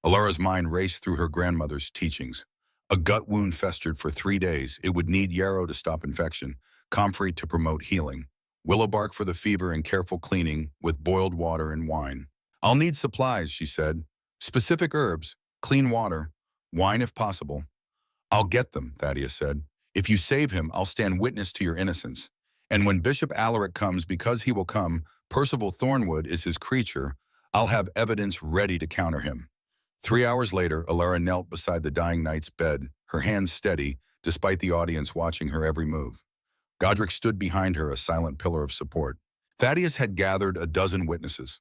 Alara's mind raced through her grandmother's teachings. A gut wound festered for 3 days. It would need yarrow to stop infection, comfrey to promote healing, willow bark for the fever, and careful cleaning with boiled water and wine. "I'll need supplies," she said. "Specific herbs, clean water, wine if possible." "I'll get them," Thaddeus said. "If you save him, I'll stand witness to your innocence. And when Bishop Alaric comes, because he will come, Percival Thornwood is his creature, I'll have evidence ready to counter him." 3 hours later, Alara knelt beside the dying knight's bed, her hands steady, despite the audience watching her every move. Godric stood behind her, a silent pillar of support. Thaddeus had gathered a dozen witnesses.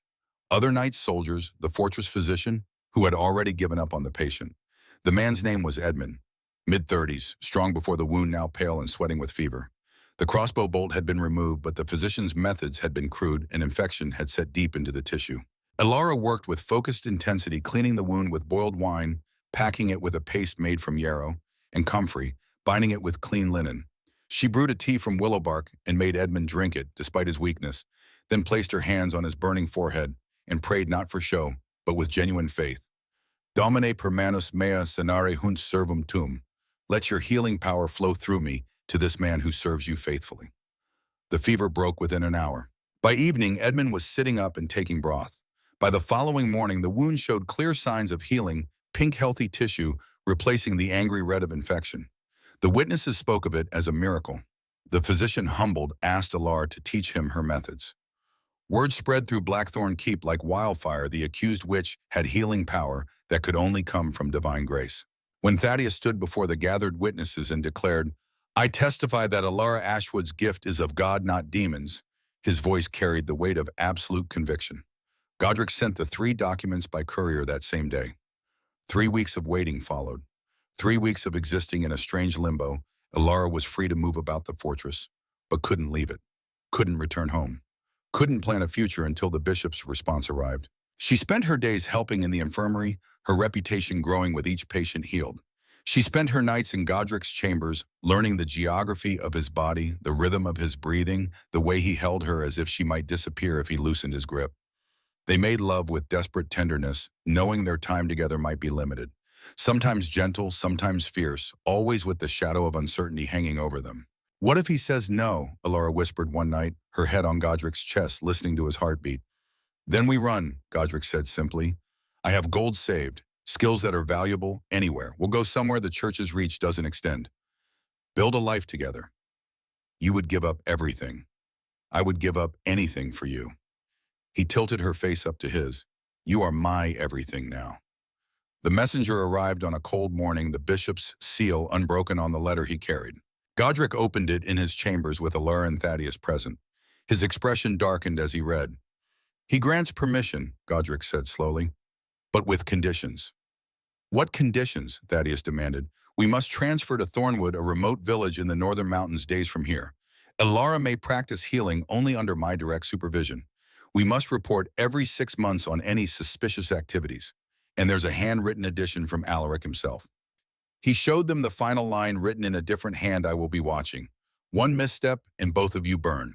Other knight soldiers, the fortress physician, who had already given up on the patient. The man's name was Edmund, mid-30s, strong before the wound, now pale and sweating with fever. The crossbow bolt had been removed, but the physician's methods had been crude and infection had set deep into the tissue. Alara worked with focused intensity, cleaning the wound with boiled wine, packing it with a paste made from yarrow, and comfrey, binding it with clean linen. She brewed a tea from willow bark and made Edmund drink it, despite his weakness, then placed her hands on his burning forehead and prayed not for show, but with genuine faith. Domine per manus mea sanare hunt servum tum. Let your healing power flow through me to this man who serves you faithfully. The fever broke within an hour. By evening, Edmund was sitting up and taking broth. By the following morning, the wound showed clear signs of healing, pink healthy tissue replacing the angry red of infection. The witnesses spoke of it as a miracle. The physician, humbled, asked Alara to teach him her methods. Word spread through Blackthorn Keep like wildfire. The accused witch had healing power that could only come from divine grace. When Thaddeus stood before the gathered witnesses and declared, "I testify that Alara Ashwood's gift is of God, not demons," his voice carried the weight of absolute conviction. Godric sent the 3 documents by courier that same day. 3 weeks of waiting followed. 3 weeks of existing in a strange limbo. Alara was free to move about the fortress, but couldn't leave it, couldn't return home, couldn't plan a future until the bishop's response arrived. She spent her days helping in the infirmary, her reputation growing with each patient healed. She spent her nights in Godric's chambers, learning the geography of his body, the rhythm of his breathing, the way he held her as if she might disappear if he loosened his grip. They made love with desperate tenderness, knowing their time together might be limited. Sometimes gentle, sometimes fierce, always with the shadow of uncertainty hanging over them. "What if he says no?" Alara whispered one night, her head on Godric's chest, listening to his heartbeat. "Then we run," Godric said simply. "I have gold saved, skills that are valuable anywhere. We'll go somewhere the church's reach doesn't extend. Build a life together. You would give up everything. I would give up anything for you." He tilted her face up to his. "You are my everything now." The messenger arrived on a cold morning, the bishop's seal unbroken on the letter he carried. Godric opened it in his chambers with Alara and Thaddeus present. His expression darkened as he read. "He grants permission," Godric said slowly, "but with conditions." "What conditions?" Thaddeus demanded. "We must transfer to Thornwood, a remote village in the northern mountains days from here. Alara may practice healing only under my direct supervision. We must report every 6 months on any suspicious activities. And there's a handwritten addition from Alaric himself." He showed them the final line written in a different hand. "I will be watching. One misstep and both of you burn."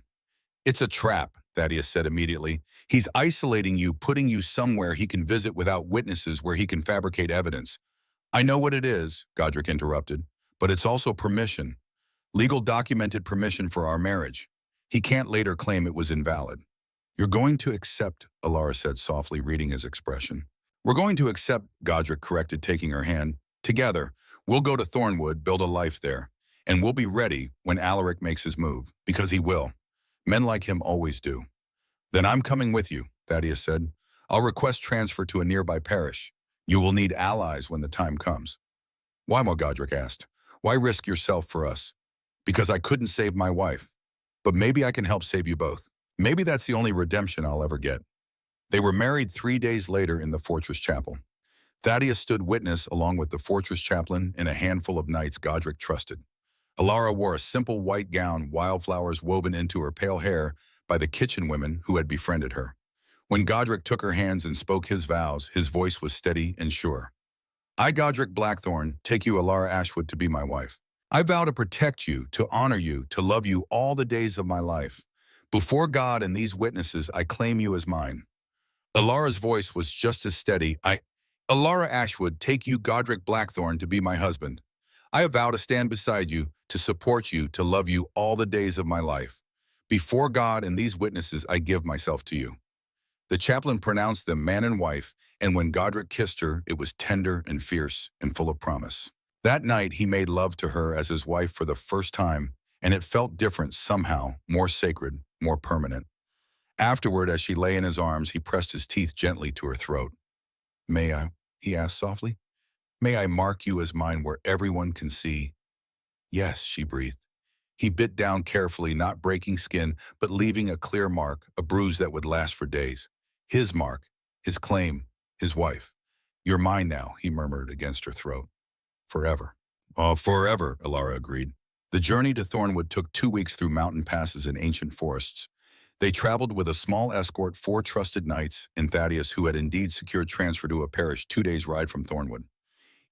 "It's a trap," Thaddeus said immediately. "He's isolating you, putting you somewhere he can visit without witnesses, where he can fabricate evidence." "I know what it is," Godric interrupted, "but it's also permission. Legal documented permission for our marriage. He can't later claim it was invalid." "You're going to accept," Alara said softly, reading his expression. "We're going to accept," Godric corrected, taking her hand. "Together, we'll go to Thornwood, build a life there, and we'll be ready when Alaric makes his move, because he will. Men like him always do." "Then I'm coming with you," Thaddeus said. "I'll request transfer to a nearby parish. You will need allies when the time comes." "Why?" Godric asked. "Why risk yourself for us?" "Because I couldn't save my wife. But maybe I can help save you both. Maybe that's the only redemption I'll ever get." They were married 3 days later in the fortress chapel. Thaddeus stood witness along with the fortress chaplain and a handful of knights Godric trusted. Alara wore a simple white gown, wildflowers woven into her pale hair by the kitchen women who had befriended her. When Godric took her hands and spoke his vows, his voice was steady and sure. "I, Godric Blackthorn, take you, Alara Ashwood, to be my wife. I vow to protect you, to honor you, to love you all the days of my life. Before God and these witnesses, I claim you as mine." Alara's voice was just as steady. Alara Ashwood, take you, Godric Blackthorn, to be my husband. I vow to stand beside you, to support you, to love you all the days of my life. Before God and these witnesses, I give myself to you." The chaplain pronounced them man and wife, and when Godric kissed her, it was tender and fierce and full of promise. That night, he made love to her as his wife for the first time, and it felt different somehow, more sacred, more permanent. Afterward, as she lay in his arms, he pressed his teeth gently to her throat. "May I?" he asked softly. "May I mark you as mine where everyone can see?" "Yes," she breathed. He bit down carefully, not breaking skin, but leaving a clear mark, a bruise that would last for days. His mark, his claim, his wife. "You're mine now," he murmured against her throat. "Forever." "Oh, forever," Alara agreed. The journey to Thornwood took 2 weeks through mountain passes and ancient forests. They traveled with a small escort, 4 trusted knights, and Thaddeus, who had indeed secured transfer to a parish 2 days' ride from Thornwood.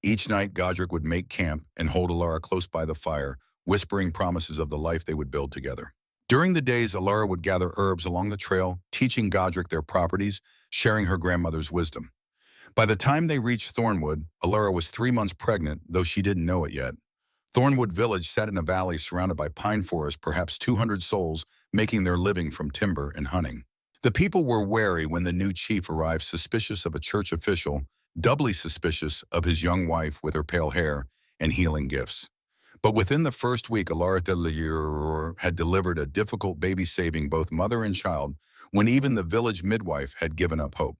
Each night, Godric would make camp and hold Alara close by the fire, whispering promises of the life they would build together. During the days, Alara would gather herbs along the trail, teaching Godric their properties, sharing her grandmother's wisdom. By the time they reached Thornwood, Alara was 3 months pregnant, though she didn't know it yet. Thornwood village sat in a valley surrounded by pine forest, perhaps 200 souls making their living from timber and hunting. The people were wary when the new chief arrived, suspicious of a church official, doubly suspicious of his young wife with her pale hair and healing gifts. But within the first week, Alara de Lier had delivered a difficult baby, saving both mother and child when even the village midwife had given up hope.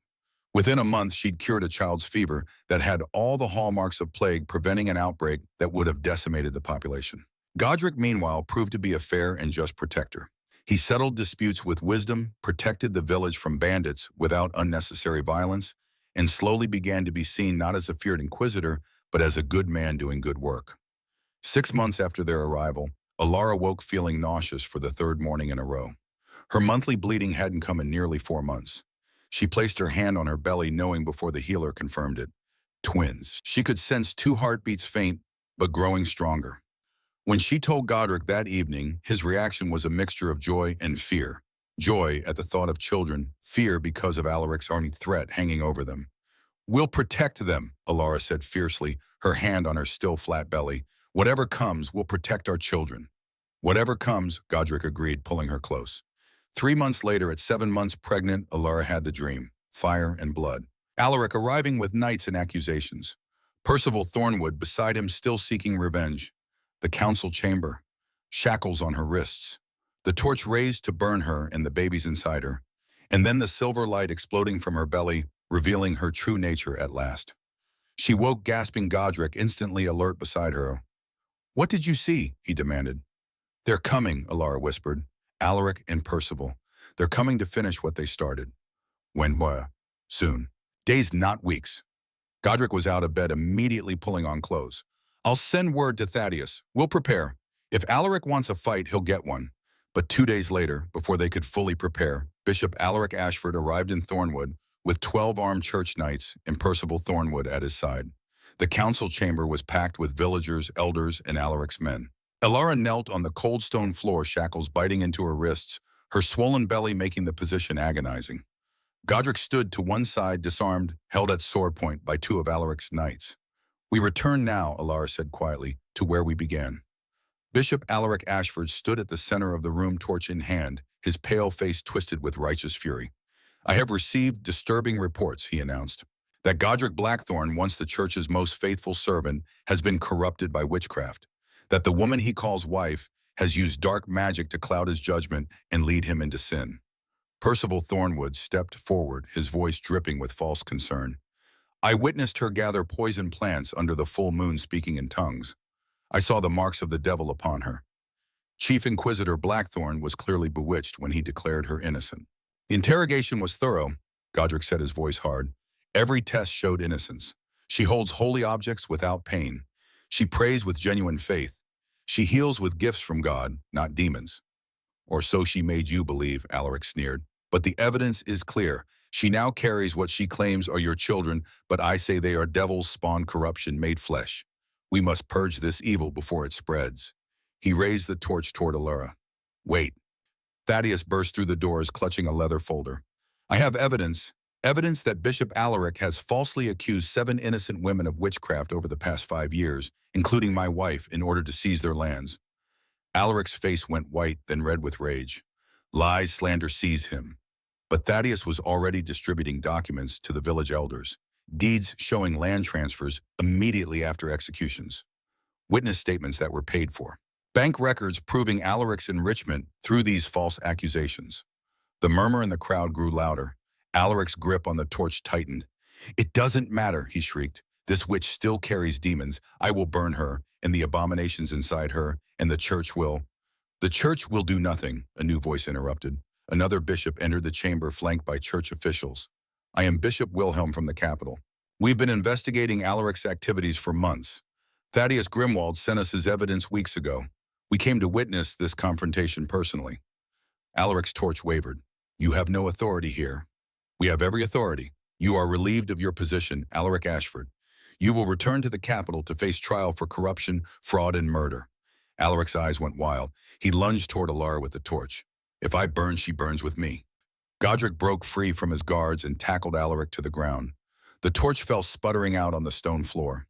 Within a month, she'd cured a child's fever that had all the hallmarks of plague, preventing an outbreak that would have decimated the population. Godric, meanwhile, proved to be a fair and just protector. He settled disputes with wisdom, protected the village from bandits without unnecessary violence, and slowly began to be seen not as a feared inquisitor, but as a good man doing good work. 6 months after their arrival, Alara woke feeling nauseous for the third morning in a row. Her monthly bleeding hadn't come in nearly 4 months. She placed her hand on her belly, knowing before the healer confirmed it. Twins. She could sense 2 heartbeats, faint, but growing stronger. When she told Godric that evening, his reaction was a mixture of joy and fear. Joy at the thought of children, fear because of Alaric's only threat hanging over them. "We'll protect them," Alara said fiercely, her hand on her still flat belly. "Whatever comes, we'll protect our children." "Whatever comes," Godric agreed, pulling her close. 3 months later, at 7 months pregnant, Alara had the dream: fire and blood. Alaric arriving with knights and accusations. Percival Thornwood beside him, still seeking revenge. The council chamber. Shackles on her wrists. The torch raised to burn her and the babies inside her. And then the silver light exploding from her belly, revealing her true nature at last. She woke, gasping, Godric instantly alert beside her. "What did you see?" he demanded. "They're coming," Alara whispered. "Alaric and Percival. They're coming to finish what they started." "When? Soon. Days, not weeks." Godric was out of bed, immediately pulling on clothes. "I'll send word to Thaddeus. We'll prepare. If Alaric wants a fight, he'll get one." But 2 days later, before they could fully prepare, Bishop Alaric Ashford arrived in Thornwood with 12 armed church knights and Percival Thornwood at his side. The council chamber was packed with villagers, elders, and Alaric's men. Alara knelt on the cold stone floor, shackles biting into her wrists, her swollen belly making the position agonizing. Godric stood to one side, disarmed, held at sword point by 2 of Alaric's knights. "We return now," Alara said quietly, "to where we began." Bishop Alaric Ashford stood at the center of the room, torch in hand, his pale face twisted with righteous fury. "I have received disturbing reports," he announced, "that Godric Blackthorn, once the church's most faithful servant, has been corrupted by witchcraft, that the woman he calls wife has used dark magic to cloud his judgment and lead him into sin." Percival Thornwood stepped forward, his voice dripping with false concern. "I witnessed her gather poison plants under the full moon, speaking in tongues. I saw the marks of the devil upon her. Chief Inquisitor Blackthorn was clearly bewitched when he declared her innocent." "The interrogation was thorough," Godric said, his voice hard. "Every test showed innocence. She holds holy objects without pain. She prays with genuine faith. She heals with gifts from God, not demons." "Or so she made you believe," Alaric sneered. "But the evidence is clear. She now carries what she claims are your children, but I say they are devils, spawned corruption made flesh. We must purge this evil before it spreads." He raised the torch toward Alara. "Wait." Thaddeus burst through the doors, clutching a leather folder. "I have evidence that Bishop Alaric has falsely accused 7 innocent women of witchcraft over the past 5 years, including my wife, in order to seize their lands." Alaric's face went white, then red with rage. Lies, slander, seize him. But Thaddeus was already distributing documents to the village elders, deeds showing land transfers immediately after executions, witness statements that were paid for, bank records proving Alaric's enrichment through these false accusations. The murmur in the crowd grew louder. Alaric's grip on the torch tightened. "It doesn't matter," he shrieked. "This witch still carries demons. I will burn her, and the abominations inside her, and the church will—" "The church will do nothing," a new voice interrupted. Another bishop entered the chamber, flanked by church officials. "I am Bishop Wilhelm from the capital. We've been investigating Alaric's activities for months. Thaddeus Grimwald sent us his evidence weeks ago. We came to witness this confrontation personally." Alaric's torch wavered. "You have no authority here." "We have every authority. You are relieved of your position, Alaric Ashford. You will return to the capital to face trial for corruption, fraud, and murder. Alaric's eyes went wild. He lunged toward Alara with the torch. If I burn, she burns with me. Godric broke free from his guards and tackled Alaric to the ground. The torch fell sputtering out on the stone floor.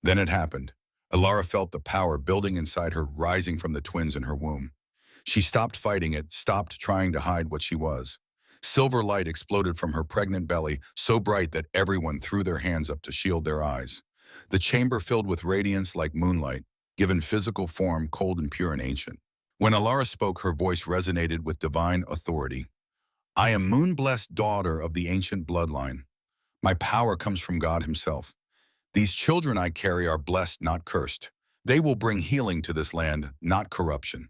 Then it happened. Alara felt the power building inside her, rising from the twins in her womb. She stopped fighting it, stopped trying to hide what she was. Silver light exploded from her pregnant belly, so bright that everyone threw their hands up to shield their eyes. The chamber filled with radiance like moonlight, given physical form, cold and pure and ancient. When Alara spoke, her voice resonated with divine authority. I am moon-blessed daughter of the ancient bloodline. My power comes from God himself. These children I carry are blessed, not cursed. They will bring healing to this land, not corruption.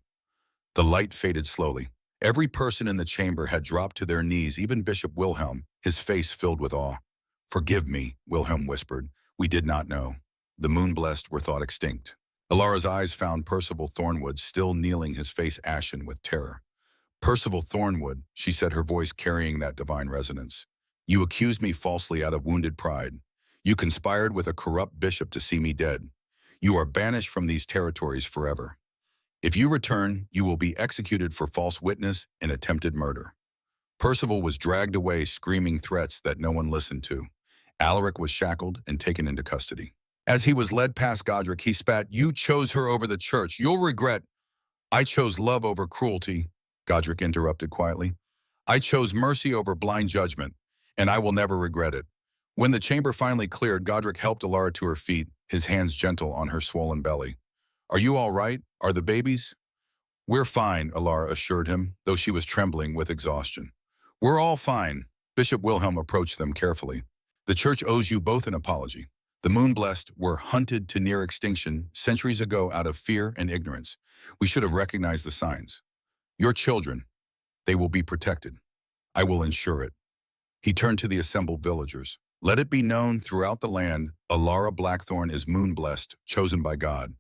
The light faded slowly. Every person in the chamber had dropped to their knees, even Bishop Wilhelm, his face filled with awe. Forgive me, Wilhelm whispered. We did not know. The moon-blessed were thought extinct. Alara's eyes found Percival Thornwood still kneeling, his face ashen with terror. Percival Thornwood, she said, her voice carrying that divine resonance. You accused me falsely out of wounded pride. You conspired with a corrupt bishop to see me dead. You are banished from these territories forever. If you return, you will be executed for false witness and attempted murder. Percival was dragged away, screaming threats that no one listened to. Alaric was shackled and taken into custody. As he was led past Godric, he spat, You chose her over the church. You'll regret. I chose love over cruelty, Godric interrupted quietly. I chose mercy over blind judgment, and I will never regret it. When the chamber finally cleared, Godric helped Alara to her feet, his hands gentle on her swollen belly. Are you all right? Are the babies? We're fine, Alara assured him, though she was trembling with exhaustion. We're all fine. Bishop Wilhelm approached them carefully. The church owes you both an apology. The moon-blessed were hunted to near extinction centuries ago out of fear and ignorance. We should have recognized the signs. Your children, they will be protected. I will ensure it. He turned to the assembled villagers. Let it be known throughout the land, Alara Blackthorn is moon-blessed, chosen by God.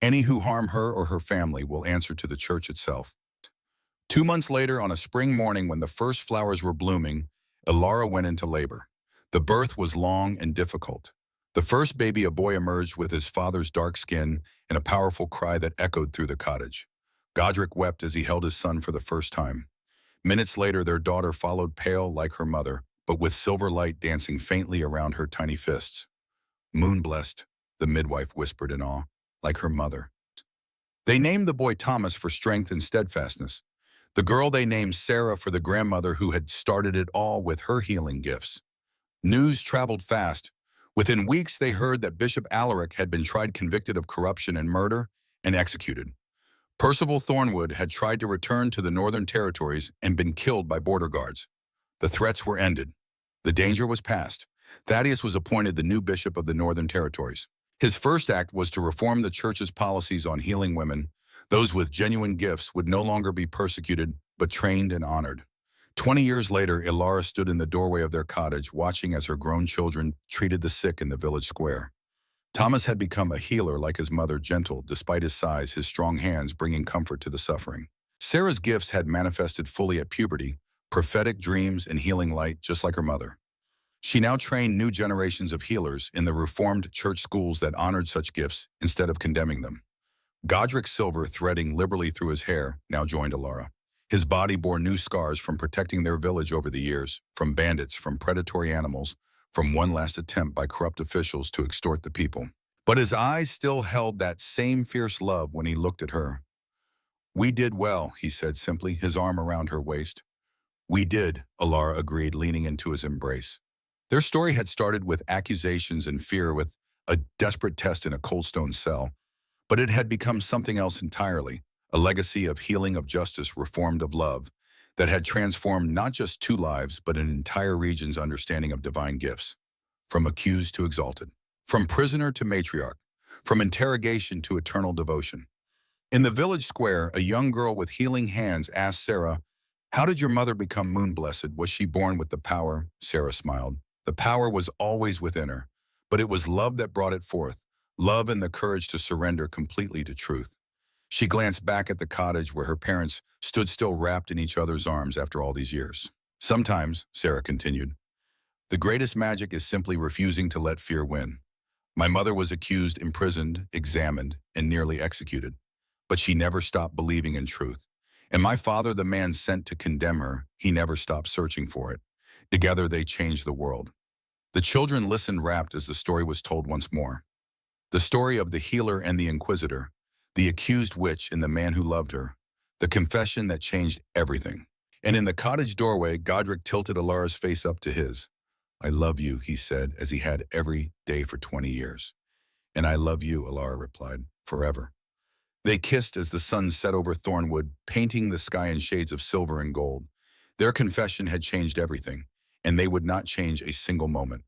Any who harm her or her family will answer to the church itself. 2 months later, on a spring morning when the first flowers were blooming, Alara went into labor. The birth was long and difficult. The first baby, a boy, emerged with his father's dark skin and a powerful cry that echoed through the cottage. Godric wept as he held his son for the first time. Minutes later, their daughter followed, pale like her mother, but with silver light dancing faintly around her tiny fists. Moon-blessed, the midwife whispered in awe, like her mother. They named the boy Thomas for strength and steadfastness. The girl they named Sarah for the grandmother who had started it all with her healing gifts. News traveled fast. Within weeks, they heard that Bishop Alaric had been tried, convicted of corruption and murder, and executed. Percival Thornwood had tried to return to the Northern Territories and been killed by border guards. The threats were ended. The danger was past. Thaddeus was appointed the new bishop of the Northern Territories. His first act was to reform the church's policies on healing women. Those with genuine gifts would no longer be persecuted, but trained and honored. 20 years later, Alara stood in the doorway of their cottage, watching as her grown children treated the sick in the village square. Thomas had become a healer like his mother, gentle despite his size, his strong hands bringing comfort to the suffering. Sarah's gifts had manifested fully at puberty, prophetic dreams and healing light just like her mother. She now trained new generations of healers in the Reformed church schools that honored such gifts instead of condemning them. Godric Silver, threading liberally through his hair, now joined Alara. His body bore new scars from protecting their village over the years, from bandits, from predatory animals, from one last attempt by corrupt officials to extort the people. But his eyes still held that same fierce love when he looked at her. We did well, he said simply, his arm around her waist. We did, Alara agreed, leaning into his embrace. Their story had started with accusations and fear, with a desperate test in a cold stone cell. But it had become something else entirely, a legacy of healing, of justice, reformed, of love, that had transformed not just 2 lives, but an entire region's understanding of divine gifts. From accused to exalted, from prisoner to matriarch, from interrogation to eternal devotion. In the village square, a young girl with healing hands asked Sarah, How did your mother become moon-blessed? Was she born with the power? Sarah smiled. The power was always within her, but it was love that brought it forth, love and the courage to surrender completely to truth. She glanced back at the cottage where her parents stood still, wrapped in each other's arms after all these years. Sometimes, Sarah continued, the greatest magic is simply refusing to let fear win. My mother was accused, imprisoned, examined, and nearly executed. But she never stopped believing in truth. And my father, the man sent to condemn her, he never stopped searching for it. Together they changed the world. The children listened rapt as the story was told once more. The story of the healer and the inquisitor, the accused witch and the man who loved her, the confession that changed everything. And in the cottage doorway, Godric tilted Alara's face up to his. I love you, he said, as he had every day for 20 years. And I love you, Alara replied, forever. They kissed as the sun set over Thornwood, painting the sky in shades of silver and gold. Their confession had changed everything, and they would not change a single moment.